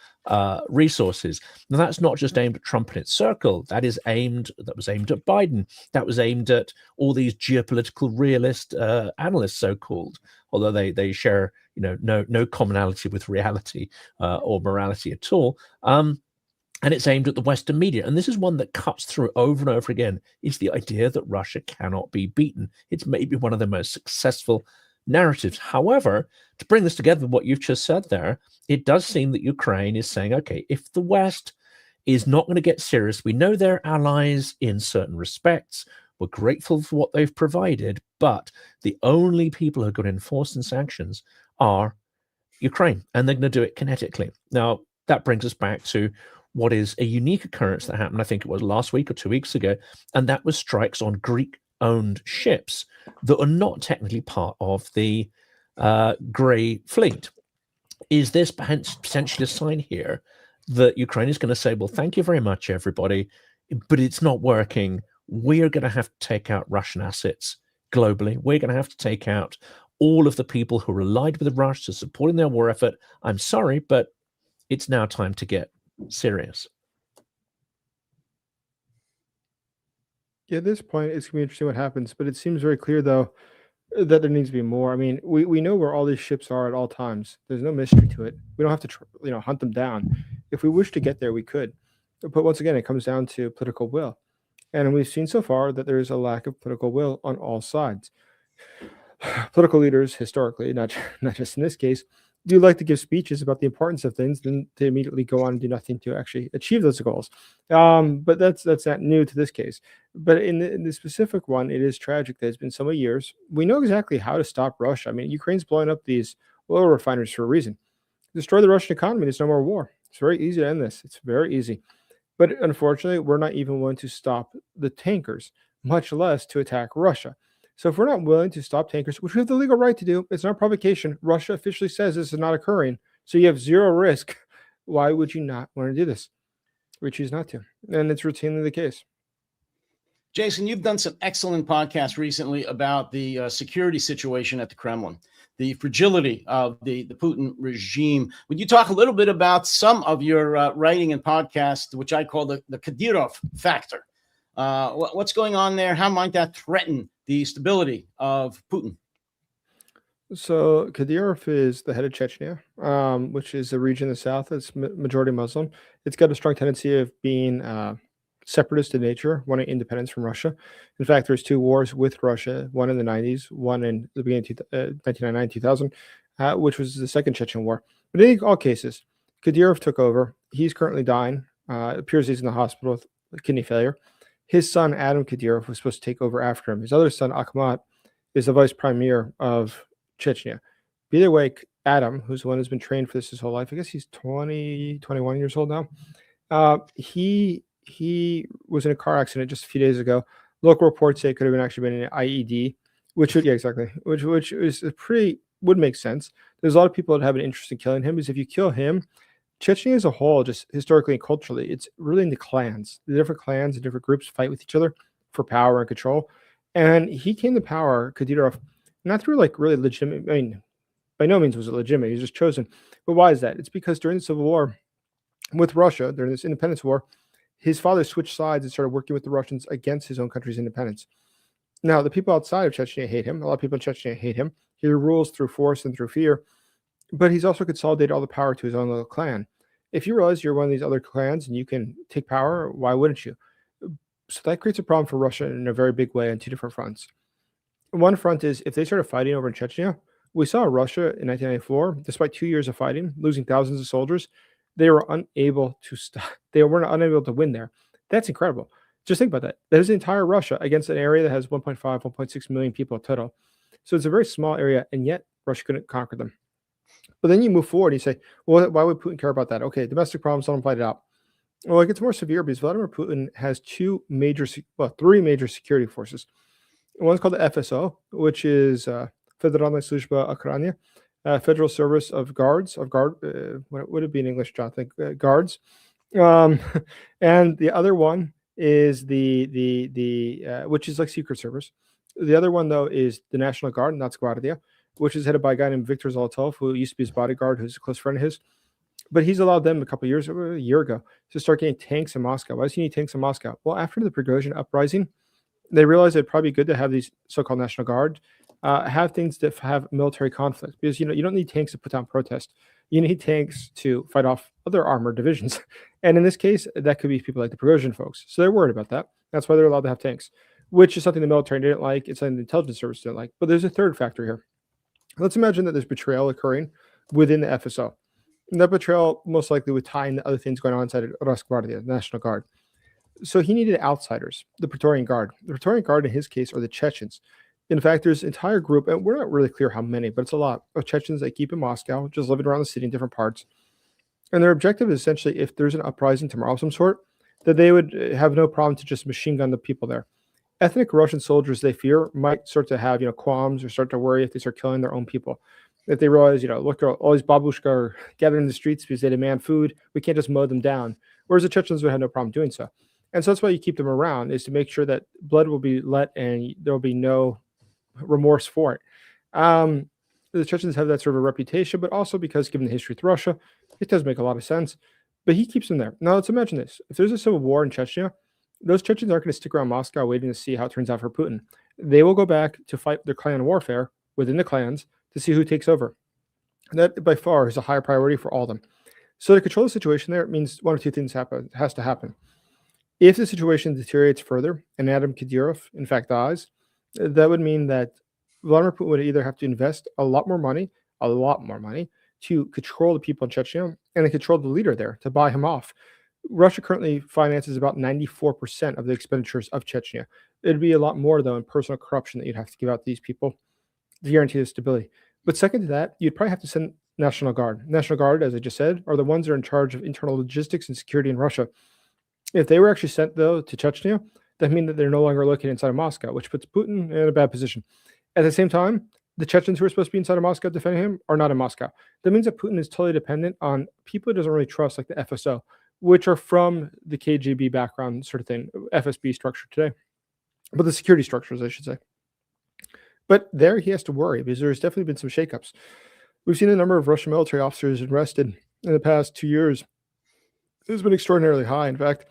resources. Now, that's not just aimed at Trump and its circle. That was aimed at Biden. That was aimed at all these geopolitical realist analysts, so-called, although they share no commonality with reality or morality at all. And it's aimed at the Western media. And this is one that cuts through over and over again. It's the idea that Russia cannot be beaten. It's maybe one of the most successful narratives. However, to bring this together with what you've just said there, it does seem that Ukraine is saying, okay, if the West is not going to get serious, we know they're allies in certain respects, we're grateful for what they've provided, but the only people who are going to enforce the sanctions are Ukraine, and they're going to do it kinetically. Now, that brings us back to what is a unique occurrence that happened, I think it was last week or 2 weeks ago, and that was strikes on Greek-owned ships that are not technically part of the Grey Fleet. Is this potentially a sign here that Ukraine is going to say, well, thank you very much, everybody, but it's not working. We're going to have to take out Russian assets globally. We're going to have to take out all of the people who relied with the Russia supporting their war effort. I'm sorry, but it's now time to get serious. Yeah, at this point, it's gonna be interesting what happens, but it seems very clear, though, that there needs to be more. I mean, we know where all these ships are at all times. There's no mystery to it. We don't have to hunt them down. If we wish to get there, we could. But once again, it comes down to political will, and we've seen so far that there is a lack of political will on all sides. Political leaders, historically, not just in this case, do like to give speeches about the importance of things, then to immediately go on and do nothing to actually achieve those goals. But that's not new to this case. But in the specific one, it is tragic that it's been so many years. We know exactly how to stop Russia. I mean, Ukraine's blowing up these oil refineries for a reason. Destroy the Russian economy, there's no more war. It's very easy to end this. It's very easy. But unfortunately, we're not even willing to stop the tankers, much less to attack Russia. So if we're not willing to stop tankers, which we have the legal right to do, it's not provocation. Russia officially says this is not occurring. So you have zero risk. Why would you not want to do this? We choose not to. And it's routinely the case. Jason, you've done some excellent podcasts recently about the security situation at the Kremlin, the fragility of the Putin regime. Would you talk a little bit about some of your writing and podcasts, which I call the Kadyrov factor? What's going on there? How might that threaten the stability of Putin? So Kadyrov is the head of Chechnya, which is a region in the south that's majority Muslim. It's got a strong tendency of being separatist in nature, wanting independence from Russia. In fact, there's 2 wars with Russia, one in the 90s, one in the beginning of 1999, 2000, which was the Second Chechen War. But in all cases, Kadyrov took over. He's currently dying. It appears he's in the hospital with kidney failure. His son, Adam Kadyrov, was supposed to take over after him. His other son, Akhmat, is the vice premier of Chechnya. But either way, Adam, who's the one who's been trained for this his whole life, I guess he's 20, 21 years old now. He was in a car accident just a few days ago. Local reports say it could have actually been an IED, which would is a pretty would make sense. There's a lot of people that have an interest in killing him, because if you kill him, Chechnya as a whole, just historically and culturally, it's really into clans. The different clans and different groups fight with each other for power and control. And he came to power, Kadyrov, not through like really legitimate, I mean, by no means was it legitimate. He was just chosen. But why is that? It's because during the Civil War with Russia, during this independence war, his father switched sides and started working with the Russians against his own country's independence. Now, the people outside of Chechnya hate him. A lot of people in Chechnya hate him. He rules through force and through fear. But he's also consolidated all the power to his own little clan. If you realize you're one of these other clans and you can take power, why wouldn't you? So that creates a problem for Russia in a very big way on two different fronts. One front is if they started fighting over in Chechnya, we saw Russia in 1994, despite 2 years of fighting, losing thousands of soldiers, they were unable to stop. They were unable to win there. That's incredible. Just think about that. That is the entire Russia against an area that has 1.5, 1.6 million people total. So it's a very small area, and yet Russia couldn't conquer them. But then you move forward and you say, well, why would Putin care about that? Okay, domestic problems, let him fight it out. Well, it gets more severe because Vladimir Putin has three major security forces. One's called the FSO, which is Federalная служба охраны, Federal Service of Guards, what would it be in English, Jonathan? Guards. And the other one is the which is like Secret Service. The other one, though, is the National Guard, Nacgvardia, which is headed by a guy named Viktor Zolotov, who used to be his bodyguard, who's a close friend of his. But he's allowed them a year ago, to start getting tanks in Moscow. Why does he need tanks in Moscow? Well, after the Prigozhin uprising, they realized it'd probably be good to have these so-called National Guard, have things that have military conflict, because you don't need tanks to put down protest. You need tanks to fight off other armored divisions. And in this case, that could be people like the Prigozhin folks. So they're worried about that. That's why they're allowed to have tanks, which is something the military didn't like. It's something the intelligence service didn't like. But there's a third factor here. Let's imagine that there's betrayal occurring within the FSO. And that betrayal most likely would tie into other things going on inside of Rosgvardia, the National Guard. So he needed outsiders, the Praetorian Guard. The Praetorian Guard, in his case, are the Chechens. In fact, there's an entire group, and we're not really clear how many, but it's a lot of Chechens that keep in Moscow, just living around the city in different parts. And their objective is essentially, if there's an uprising tomorrow of some sort, that they would have no problem to just machine gun the people there. Ethnic Russian soldiers, they fear, might start to have qualms or start to worry if they start killing their own people. If they realize, look, all these babushka are gathering in the streets because they demand food, we can't just mow them down. Whereas the Chechens would have no problem doing so. And so that's why you keep them around, is to make sure that blood will be let and there will be no remorse for it. The Chechens have that sort of a reputation, but also because, given the history with Russia, it does make a lot of sense. But he keeps them there. Now, let's imagine this. If there's a civil war in Chechnya, those Chechens aren't going to stick around Moscow waiting to see how it turns out for Putin. They will go back to fight their clan warfare within the clans to see who takes over. And that, by far, is a higher priority for all of them. So to control the situation there, it means one of two things has to happen. If the situation deteriorates further and Adam Kadyrov, in fact, dies, that would mean that Vladimir Putin would either have to invest a lot more money, to control the people in Chechnya and to control the leader there, to buy him off. Russia currently finances about 94% of the expenditures of Chechnya. It'd be a lot more, though, in personal corruption that you'd have to give out to these people to guarantee the stability. But second to that, you'd probably have to send National Guard. National Guard, as I just said, are the ones that are in charge of internal logistics and security in Russia. If they were actually sent, though, to Chechnya, that means that they're no longer located inside of Moscow, which puts Putin in a bad position. At the same time, the Chechens who are supposed to be inside of Moscow defending him are not in Moscow. That means that Putin is totally dependent on people he doesn't really trust, like the FSO, which are from the KGB background sort of thing, FSB structure today. But the security structures, I should say. But there he has to worry because there's definitely been some shakeups. We've seen the number of Russian military officers arrested in the past 2 years. It's been extraordinarily high. In fact,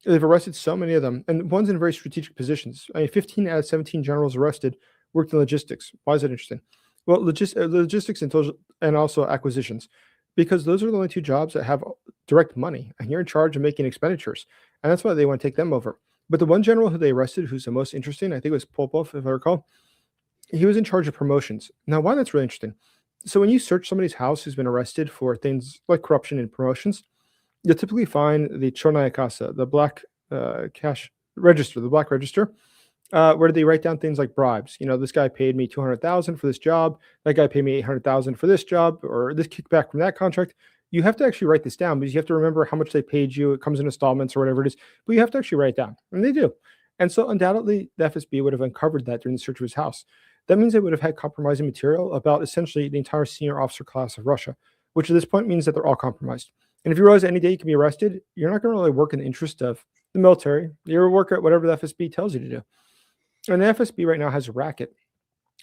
they've arrested so many of them, and one's in very strategic positions. 15 out of 17 generals arrested worked in logistics. Why is that interesting? Well, logistics and also acquisitions, because those are the only two jobs that have direct money, and you're in charge of making expenditures, and that's why they want to take them over. But the one general who they arrested, who's the most interesting, I think it was Popov, if I recall, he was in charge of promotions. Now, why that's really interesting. So when you search somebody's house who's been arrested for things like corruption and promotions, you'll typically find the Chornaya Kassa, the black cash register, the black register, where they write down things like bribes. This guy paid me $200,000 for this job. That guy paid me $800,000 for this job, or this kickback from that contract. You have to actually write this down because you have to remember how much they paid you. It comes in installments or whatever it is, but you have to actually write it down, and they do. And so undoubtedly, the FSB would have uncovered that during the search of his house. That means they would have had compromising material about essentially the entire senior officer class of Russia, which at this point means that they're all compromised. And if you realize any day you can be arrested, you're not going to really work in the interest of the military. You're going to work at whatever the FSB tells you to do. And the FSB right now has a racket.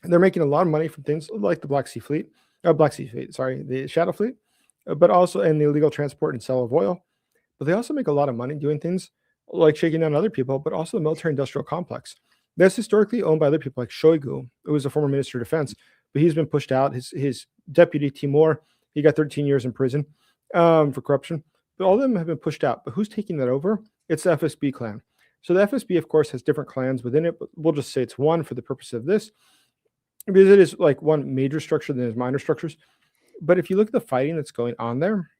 They're making a lot of money from things like the the Shadow Fleet, but also in the illegal transport and sale of oil. But they also make a lot of money doing things like shaking down other people, but also the military-industrial complex. That's historically owned by other people like Shoigu, who was a former Minister of Defense, but he's been pushed out. His deputy, Timur, he got 13 years in prison for corruption. But all of them have been pushed out. But who's taking that over? It's the FSB clan. So the FSB, of course, has different clans within it, but we'll just say it's one for the purpose of this, because it is like one major structure, then there's minor structures. But if you look at the fighting that's going on there,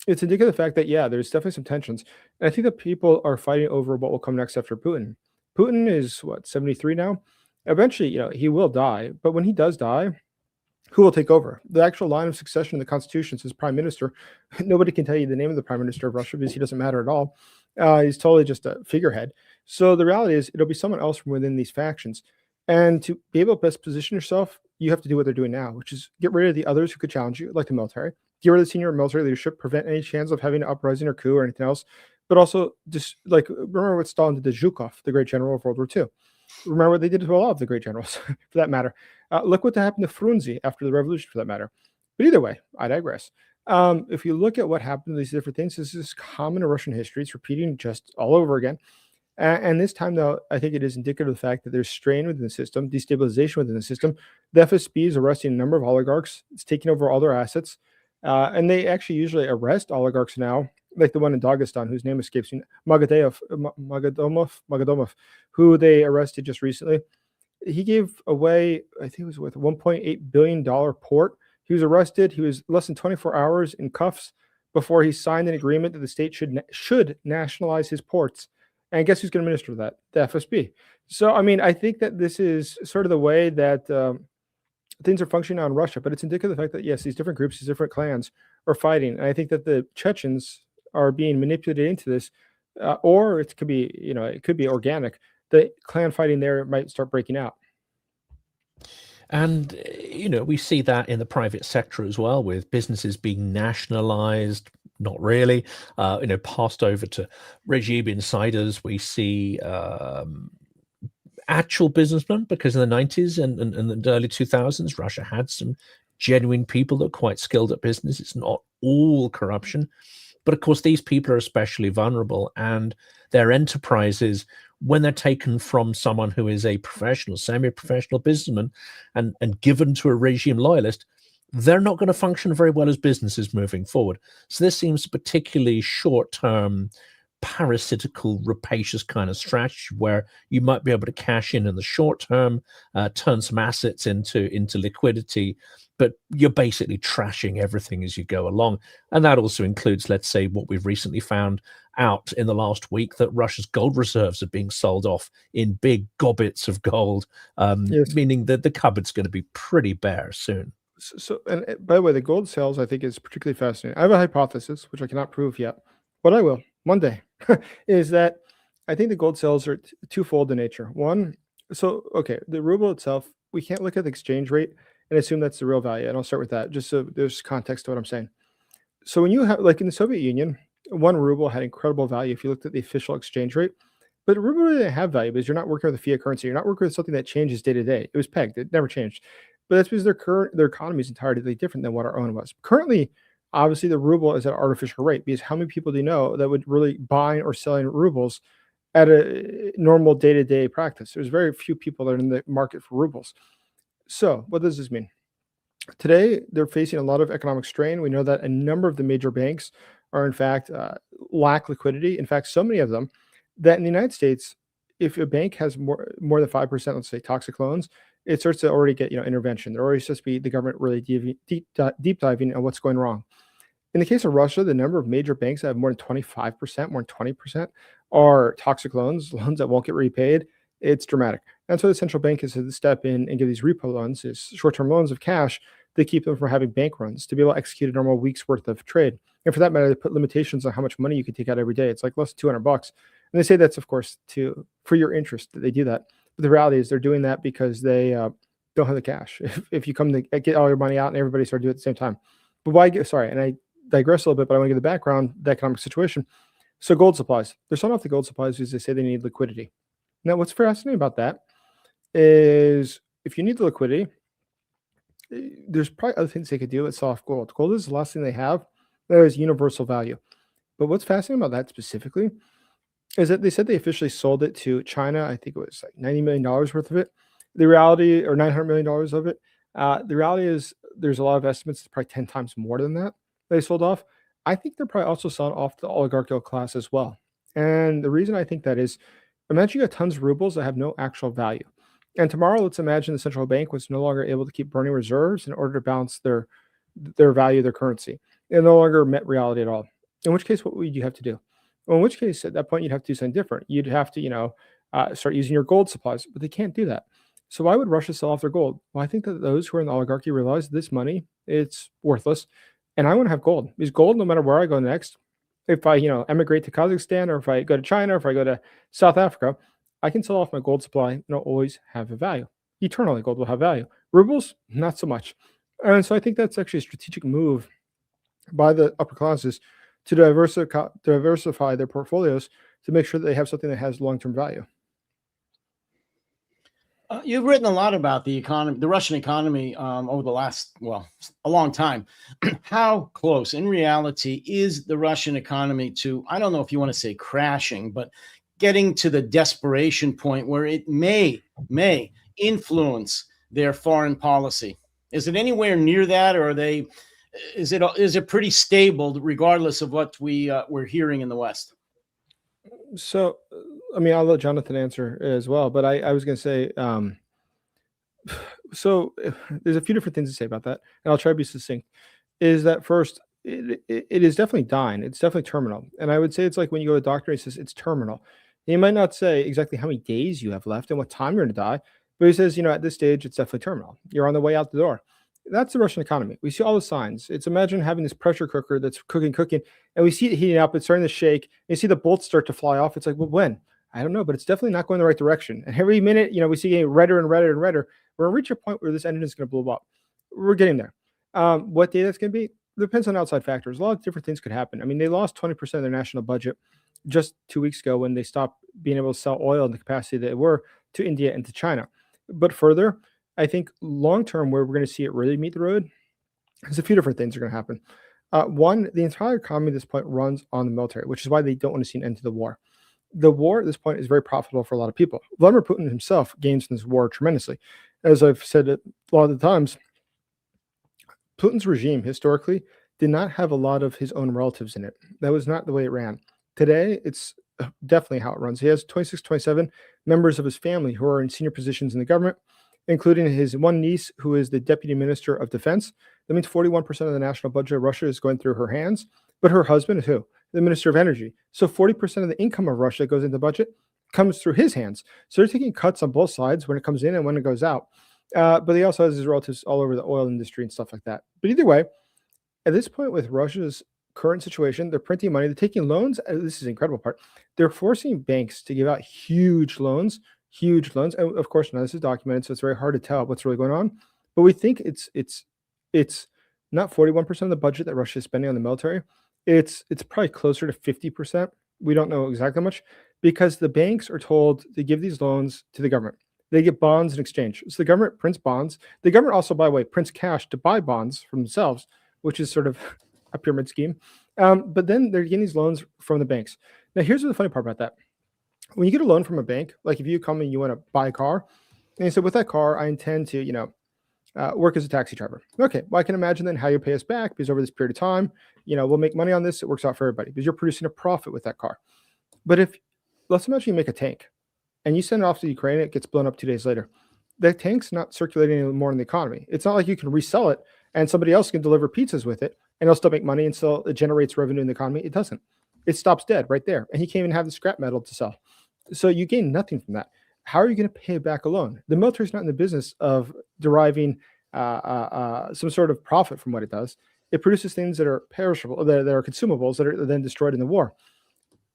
it's indicative of the fact that, yeah, there's definitely some tensions. And I think that people are fighting over what will come next after Putin. Putin is what, 73 now? Eventually, he will die. But when he does die, who will take over? The actual line of succession in the Constitution says prime minister. Nobody can tell you the name of the prime minister of Russia because he doesn't matter at all. He's totally just a figurehead. So the reality is it'll be someone else from within these factions. And to be able to best position yourself, you have to do what they're doing now, which is get rid of the others who could challenge you, like the military. Get rid of the senior military leadership, prevent any chance of having an uprising or coup or anything else. But also, just like, remember what Stalin did to Zhukov, the great general of World War II. Remember what they did to a lot of the great generals, for that matter. Look what happened to Frunze after the revolution, for that matter. But either way, I digress. If you look at what happened to these different things, this is common in Russian history. It's repeating just all over again. And this time, though, I think it is indicative of the fact that there's strain within the system, destabilization within the system. The FSB is arresting a number of oligarchs. It's taking over all their assets. And they actually usually arrest oligarchs now, like the one in Dagestan, whose name escapes me, Magadomov, who they arrested just recently. He gave away, I think it was worth $1.8 billion port. He was arrested. He was less than 24 hours in cuffs before he signed an agreement that the state should nationalize his ports. And guess who's going to minister that? The FSB. So, I mean, I think that this is sort of the way that things are functioning now in Russia, but it's indicative of the fact that, yes, these different groups, these different clans are fighting. And I think that the Chechens are being manipulated into this, or it could be, it could be organic. The clan fighting there might start breaking out. And, we see that in the private sector as well, with businesses being nationalized, not really, passed over to regime insiders. We see actual businessmen, because in the 90s and the early 2000s, Russia had some genuine people that are quite skilled at business. It's not all corruption. But of course, these people are especially vulnerable, and their enterprises, when they're taken from someone who is a professional, semi-professional businessman and given to a regime loyalist, they're not going to function very well as businesses moving forward. So this seems a particularly short-term, parasitical, rapacious kind of strategy where you might be able to cash in the short term, turn some assets into liquidity, but you're basically trashing everything as you go along. And that also includes, let's say, what we've recently found out in the last week, that Russia's gold reserves are being sold off in big gobbets of gold, Yes. meaning that the cupboard's going to be pretty bare soon. So, and by the way, the gold sales, I think, is particularly fascinating. I have a hypothesis, which I cannot prove yet, but I will one day, is that I think the gold sales are twofold in nature. One, okay, the ruble itself, we can't look at the exchange rate and assume that's the real value. And I'll start with that, just so there's context to what I'm saying. So when you have, like in the Soviet Union, 1 ruble had incredible value if you looked at the official exchange rate. But ruble really didn't have value because you're not working with a fiat currency. You're not working with something that changes day to day. It was pegged. It never changed. But that's because their economy is entirely different than what our own was. Currently, obviously, the ruble is at an artificial rate, because how many people do you know that would really buy or selling rubles at a normal day-to-day practice? There's very few people that are in the market for rubles. So what does this mean? Today, they're facing a lot of economic strain. We know that a number of the major banks are, in fact, lack liquidity. In fact, so many of them that in the United States, if a bank has more than 5%, let's say, toxic loans, it starts to already get intervention. There already starts to be the government really deep diving on what's going wrong. In the case of Russia, the number of major banks that have more than 25%, more than 20% are toxic loans that won't get repaid. It's dramatic. And so the central bank has to step in and give these repo loans, these short-term loans of cash, to keep them from having bank runs, to be able to execute a normal week's worth of trade. And for that matter, they put limitations on how much money you can take out every day. It's like less than $200. And they say that's, of course, for your interest that they do that. But the reality is they're doing that because they don't have the cash. If you come to get all your money out and everybody starts doing it at the same time. But and I digress a little bit, but I want to give the background, the economic situation. So gold supplies. They're selling off the gold supplies because they say they need liquidity. Now, what's fascinating about that is if you need the liquidity, there's probably other things they could do with soft gold. Gold is the last thing they have that is universal value. But what's fascinating about that specifically is that they said they officially sold it to China. I think it was like $90 million worth of it. The reality, or $900 million of it. The reality is there's a lot of estimates, probably 10 times more than that they sold off. I think they're probably also selling off the oligarchical class as well. And the reason I think that is, imagine you got tons of rubles that have no actual value. And tomorrow, let's imagine the central bank was no longer able to keep burning reserves in order to balance their value, their currency. It no longer met reality at all. In which case, what would you have to do? Well, in which case, at that point, you'd have to do something different. You'd have to, start using your gold supplies, but they can't do that. So why would Russia sell off their gold? Well, I think that those who are in the oligarchy realize this money, it's worthless, and I want to have gold. Because gold, no matter where I go next, if I, emigrate to Kazakhstan, or if I go to China, or if I go to South Africa, I can sell off my gold supply and it'll always have a value. Eternally, gold will have value. Rubles, not so much. And so I think that's actually a strategic move by the upper classes to diversify their portfolios to make sure that they have something that has long-term value. You've written a lot about the economy, the Russian economy, over the last, a long time. How close, in reality, is the Russian economy to, I don't know if you want to say crashing, but getting to the desperation point where it may influence their foreign policy? Is it anywhere near that, or is it pretty stable regardless of what we're hearing in the West? So, I'll let Jonathan answer as well, but I was going to say, so there's a few different things to say about that, and I'll try to be succinct. Is that first, it is definitely dying. It's definitely terminal. And I would say it's like when you go to a doctor, he says it's terminal. He might not say exactly how many days you have left and what time you're going to die, but he says, at this stage, it's definitely terminal. You're on the way out the door. That's the Russian economy. We see all the signs. It's imagine having this pressure cooker that's cooking, and we see it heating up. It's starting to shake. And you see the bolts start to fly off. It's like, well, when? I don't know, but it's definitely not going the right direction. And every minute, we see getting redder and redder and redder. We're going to reach a point where this engine is going to blow up. We're getting there. What day that's going to be depends on outside factors. A lot of different things could happen. They lost 20% of their national budget just 2 weeks ago when they stopped being able to sell oil in the capacity that they were to India and to China. But further, I think long-term, where we're going to see it really meet the road, there's a few different things are going to happen. One, the entire economy at this point runs on the military, which is why they don't want to see an end to the war. The war at this point is very profitable for a lot of people. Vladimir Putin himself gains from this war tremendously. As I've said a lot of the times, Putin's regime historically did not have a lot of his own relatives in it. That was not the way it ran. Today, it's definitely how it runs. He has 26, 27 members of his family who are in senior positions in the government, including his one niece, who is the deputy minister of defense. That means 41% of the national budget of Russia is going through her hands. But her husband is who? The minister of energy. So 40% of the income of Russia that goes into the budget comes through his hands. So they're taking cuts on both sides when it comes in and when it goes out. But he also has his relatives all over the oil industry and stuff like that. But either way, at this point with Russia's current situation, they're printing money, they're taking loans. This is the incredible part. They're forcing banks to give out huge loans. And of course, now this is documented, so it's very hard to tell what's really going on. But we think it's not 41% of the budget that Russia is spending on the military. It's probably closer to 50%. We don't know exactly how much, because the banks are told to give these loans to the government. They get bonds in exchange. So the government prints bonds. The government also, by the way, prints cash to buy bonds from themselves, which is sort of a pyramid scheme. But then they're getting these loans from the banks. Now, here's the funny part about that. When you get a loan from a bank, like if you come and you want to buy a car, and you say, with that car, I intend to, work as a taxi driver. Okay, well, I can imagine then how you pay us back, because over this period of time, we'll make money on this. It works out for everybody because you're producing a profit with that car. But let's imagine you make a tank and you send it off to Ukraine, it gets blown up 2 days later. That tank's not circulating anymore in the economy. It's not like you can resell it and somebody else can deliver pizzas with it and it'll still make money and still it generates revenue in the economy. It doesn't. It stops dead right there. And he can't even have the scrap metal to sell. So you gain nothing from that. How are you going to pay back a loan? The military is not in the business of deriving some sort of profit from what it does. It produces things that are perishable, that are consumables that are then destroyed in the war.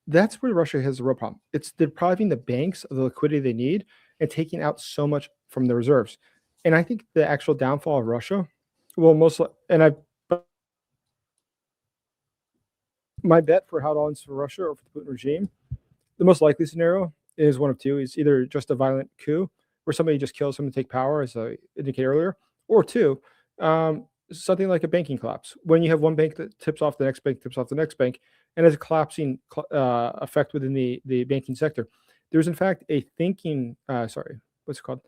That's where Russia has a real problem. It's depriving the banks of the liquidity they need and taking out so much from the reserves. And I think the actual downfall of Russia will my bet for how it all ends for Russia or for the Putin regime, the most likely scenario is one of two. It's either just a violent coup where somebody just kills someone to take power, as I indicated earlier, or two, something like a banking collapse. When you have one bank that tips off the next bank, tips off the next bank, and has a collapsing effect within the banking sector. There's in fact a thinking, what's it called?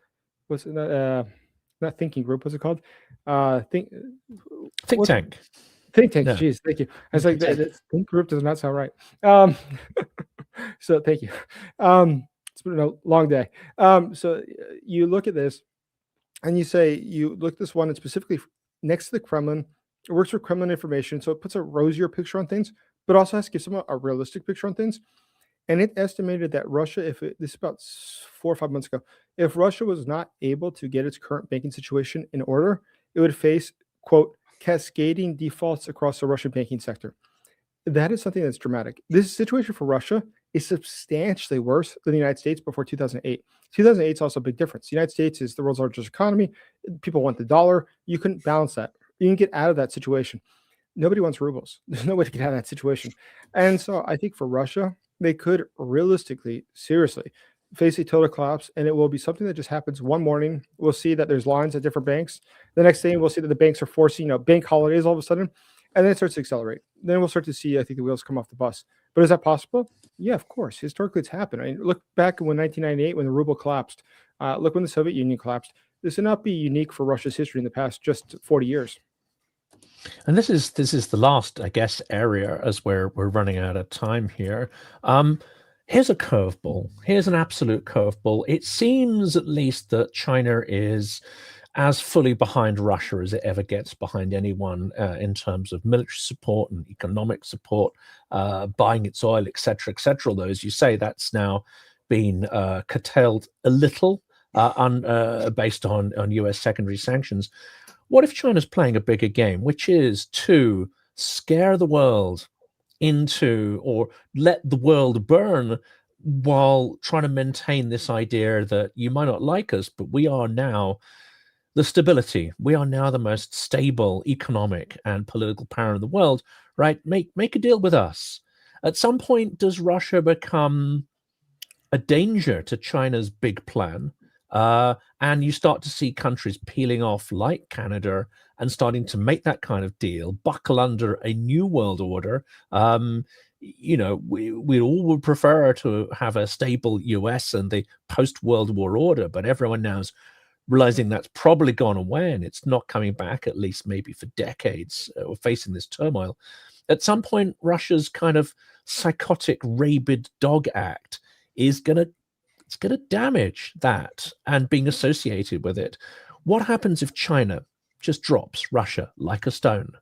What's it, not thinking group, what's it called? Think tank. Think tank, jeez, thank you. I was like, that think group does not sound right. So thank you. It's been a long day. So you look at this and you say, you look at this one and specifically next to the Kremlin, it works for Kremlin information. So it puts a rosier picture on things, but also has to give someone a realistic picture on things. And it estimated that Russia, this is about 4 or 5 months ago, if Russia was not able to get its current banking situation in order, it would face, quote, cascading defaults across the Russian banking sector. That is something that's dramatic. This situation for Russia is substantially worse than the United States before 2008. 2008 is also a big difference. The United States is the world's largest economy. People want the dollar. You couldn't balance that. You can get out of that situation. Nobody wants rubles. There's no way to get out of that situation. And so I think for Russia, they could realistically, seriously, face a total collapse, and it will be something that just happens one morning. We'll see that there's lines at different banks. The next day, we'll see that the banks are forcing, bank holidays all of a sudden, and then it starts to accelerate. Then we'll start to see, I think, the wheels come off the bus. But is that possible? Yeah, of course. Historically, it's happened. I mean, look back when 1998, when the ruble collapsed. Look when the Soviet Union collapsed. This would not be unique for Russia's history in the past just 40 years. And this is the last, I guess, area as we're running out of time here. Here's a curveball. Here's an absolute curveball. It seems at least that China is as fully behind Russia as it ever gets behind anyone in terms of military support and economic support, buying its oil, etc., etc. Although, as you say, that's now been curtailed a little based on US secondary sanctions. What if China's playing a bigger game, which is to scare the world into, or let the world burn, while trying to maintain this idea that you might not like us, but we are now the stability. We are now the most stable economic and political power in the world, right? Make a deal with us. At some point, does Russia become a danger to China's big plan? And you start to see countries peeling off like Canada and starting to make that kind of deal, buckle under a new world order. We all would prefer to have a stable US and the post-World War order, but everyone now is realizing that's probably gone away and it's not coming back, at least maybe for decades, or facing this turmoil. At some point, Russia's kind of psychotic, rabid dog act is going to damage that and being associated with it. What happens if China just drops Russia like a stone?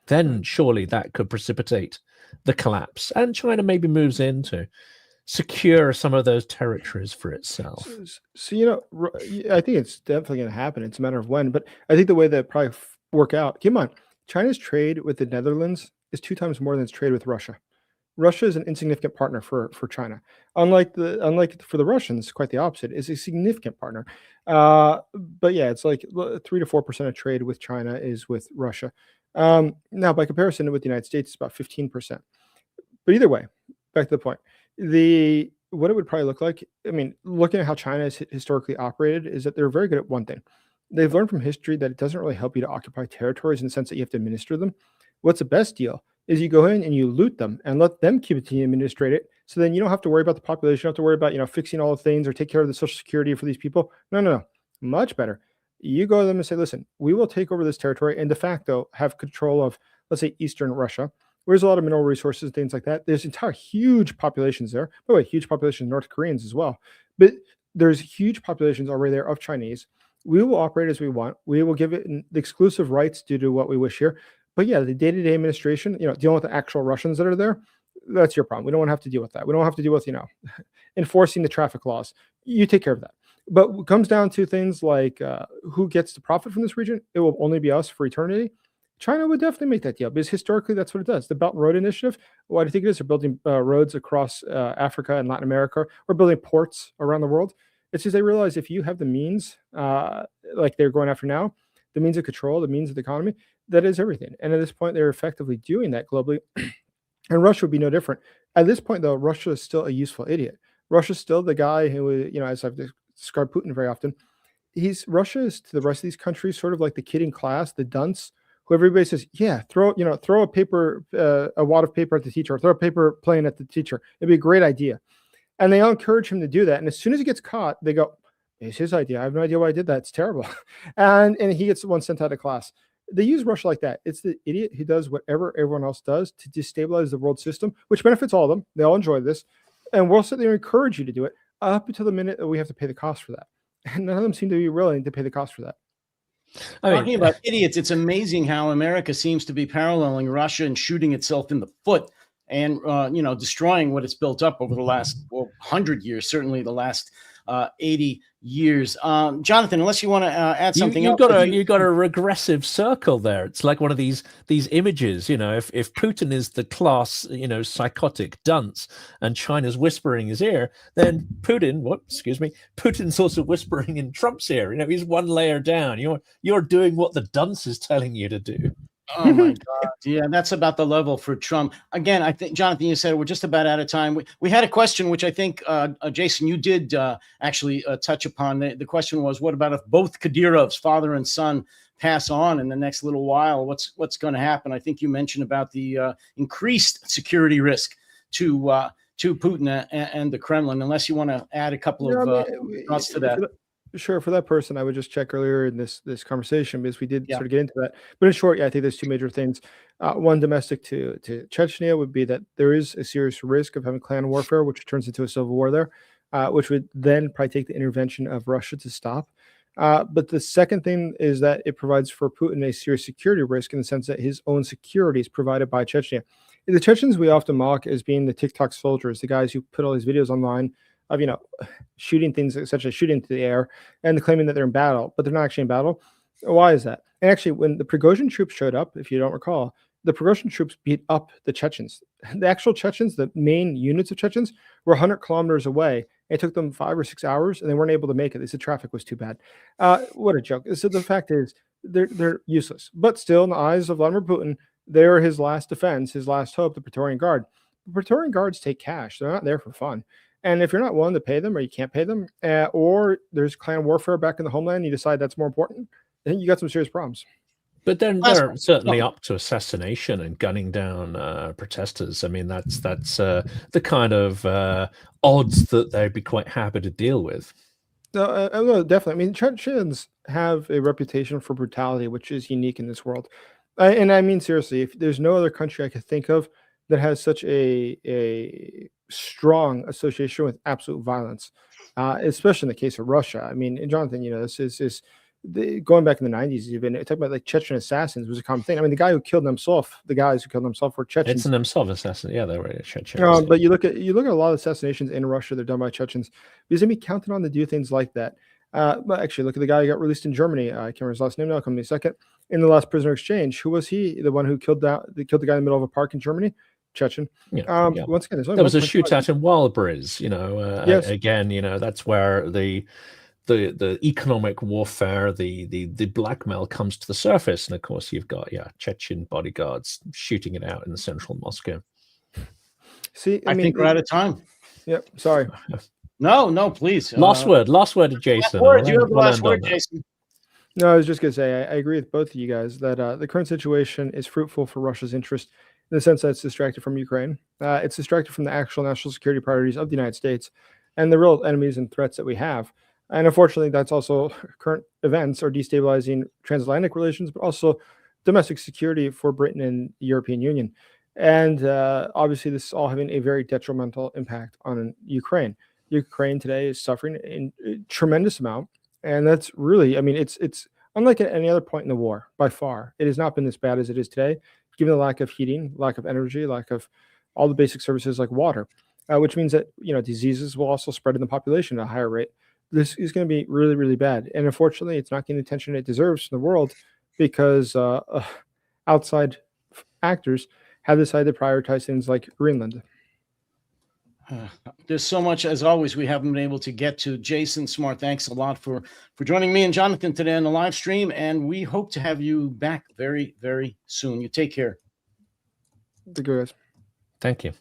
Then surely that could precipitate the collapse, and China maybe moves in to secure some of those territories for itself. So I think it's definitely going to happen. It's a matter of when, but I think the way that probably work out, keep in mind, China's trade with the Netherlands is 2 times more than its trade with Russia. Russia is an insignificant partner for China. Unlike for the Russians, quite the opposite, is a significant partner. But yeah, it's like 3 to 4% of trade with China is with Russia. Now, by comparison with the United States, it's about 15%. But either way, back to the point. What it would probably look like, I mean, looking at how China has historically operated, is that they're very good at one thing. They've learned from history that it doesn't really help you to occupy territories in the sense that you have to administer them. What's the best deal is you go in and you loot them and let them keep it to administrate it. So then you don't have to worry about the population. You don't have to worry about, fixing all the things or take care of the social security for these people. No. Much better. You go to them and say, listen, we will take over this territory and de facto have control of, let's say, Eastern Russia, where there's a lot of mineral resources, things like that. There's entire huge populations there. By the way, huge populations of North Koreans as well. But there's huge populations already there of Chinese. We will operate as we want. We will give it the exclusive rights due to what we wish here. But yeah, the day-to-day administration, dealing with the actual Russians that are there, that's your problem. We don't want to have to deal with that. We don't have to deal with, enforcing the traffic laws. You take care of that. But what comes down to things like who gets to profit from this region, it will only be us for eternity. China would definitely make that deal because historically that's what it does. The Belt and Road Initiative, what I think it is, they're building roads across Africa and Latin America. We're building ports around the world. It's just they realize if you have the means, like they're going after now, the means of control, the means of the economy, that is everything. And at this point, they're effectively doing that globally. And Russia would be no different. At this point, though, Russia is still a useful idiot. Russia's still the guy who, as I've described Putin very often, Russia is to the rest of these countries sort of like the kid in class, the dunce, who everybody says, yeah, throw a paper, a wad of paper at the teacher, or throw a paper plane at the teacher. It'd be a great idea. And they all encourage him to do that. And as soon as he gets caught, they go, it's his idea. I have no idea why I did that. It's terrible. and he gets the one sent out of class. They use Russia like that. It's the idiot who does whatever everyone else does to destabilize the world system, which benefits all of them. They all enjoy this. and we'll sit there and encourage you to do it up until the minute that we have to pay the cost for that. And none of them seem to be willing to pay the cost for that. Talking about idiots, it's amazing how America seems to be paralleling Russia and shooting itself in the foot and, destroying what it's built up over the last 100 years, certainly the last 80 years. Jonathan, unless you want to add something else. You've got a regressive circle there. It's like one of these images, if Putin is the class, psychotic dunce and China's whispering his ear, then Putin's also whispering in Trump's ear. He's one layer down. You're doing what the dunce is telling you to do. Oh my God. Yeah, that's about the level for Trump. Again, I think, Jonathan, you said we're just about out of time. We had a question, which I think, Jason, you did actually touch upon. The question was, what about if both Kadyrovs, father and son, pass on in the next little while? What's going to happen? I think you mentioned about the increased security risk to Putin and the Kremlin, unless you want to add a couple of thoughts to that. Sure. For that person, I would just check earlier in this conversation because we did sort of get into that. But in short, I think there's two major things. One, domestic to Chechnya, would be that there is a serious risk of having clan warfare, which turns into a civil war there, which would then probably take the intervention of Russia to stop. But the second thing is that it provides for Putin a serious security risk in the sense that his own security is provided by Chechnya. The Chechens we often mock as being the TikTok soldiers, the guys who put all these videos online of, shooting things, essentially shooting into the air and claiming that they're in battle, but they're not actually in battle. Why is that? And actually, when the Prigozhin troops showed up, if you don't recall, the Prigozhin troops beat up the Chechens. The actual Chechens, the main units of Chechens, were 100 kilometers away. It took them 5 or 6 hours, and they weren't able to make it. They said traffic was too bad. What a joke. So the fact is, they're useless. But still, in the eyes of Vladimir Putin, they're his last defense, his last hope, the Praetorian Guard. The Praetorian Guards take cash. They're not there for fun. And if you're not willing to pay them, or you can't pay them, or there's clan warfare back in the homeland, you decide that's more important, then you got some serious problems. But then they're certainly up to assassination and gunning down protesters. I mean, that's the kind of odds that they'd be quite happy to deal with. No, definitely. I mean, Chechens have a reputation for brutality, which is unique in this world. And I mean, seriously, if there's no other country I could think of that has such a strong association with absolute violence, especially in the case of Russia. I mean, Jonathan, this is going back in the 90s, even talking about like Chechen assassins was a common thing. I mean, the guys who killed themselves were Chechens. It's an Nemtsov assassin. Yeah, they were Chechens. But you look at a lot of assassinations in Russia, they're done by Chechens because they'd be counted on to do things like that. But actually, look at the guy who got released in Germany. I can't remember his last name now. I'll come in a second. In the last prisoner exchange, who was he? The one who killed the guy in the middle of a park in Germany? Chechen. Once again, there was a shootout in Wildberries. Yes. Again, that's where the economic warfare, the blackmail comes to the surface, and of course you've got Chechen bodyguards shooting it out in the central Moscow. See, I think we're out of time. Yep. Sorry. No, please. Last word to Jason. You have the last word, Jason. No, I was just going to say, I agree with both of you guys that the current situation is fruitful for Russia's interest in the sense that it's distracted from Ukraine. It's distracted from the actual national security priorities of the United States and the real enemies and threats that we have. And unfortunately, that's also current events are destabilizing transatlantic relations, but also domestic security for Britain and the European Union. And obviously, this is all having a very detrimental impact on Ukraine. Ukraine today is suffering a tremendous amount. And that's really, I mean, it's unlike at any other point in the war, by far. It has not been as bad as it is today, given the lack of heating, lack of energy, lack of all the basic services like water, which means that, diseases will also spread in the population at a higher rate. This is going to be really, really bad. And unfortunately, it's not getting the attention it deserves from the world because outside actors have decided to prioritize things like Greenland. There's so much, as always, we haven't been able to get to. Jason Smart, thanks a lot for joining me and Jonathan today on the live stream, and we hope to have you back very, very soon. You take care. Thank you, guys. Thank you.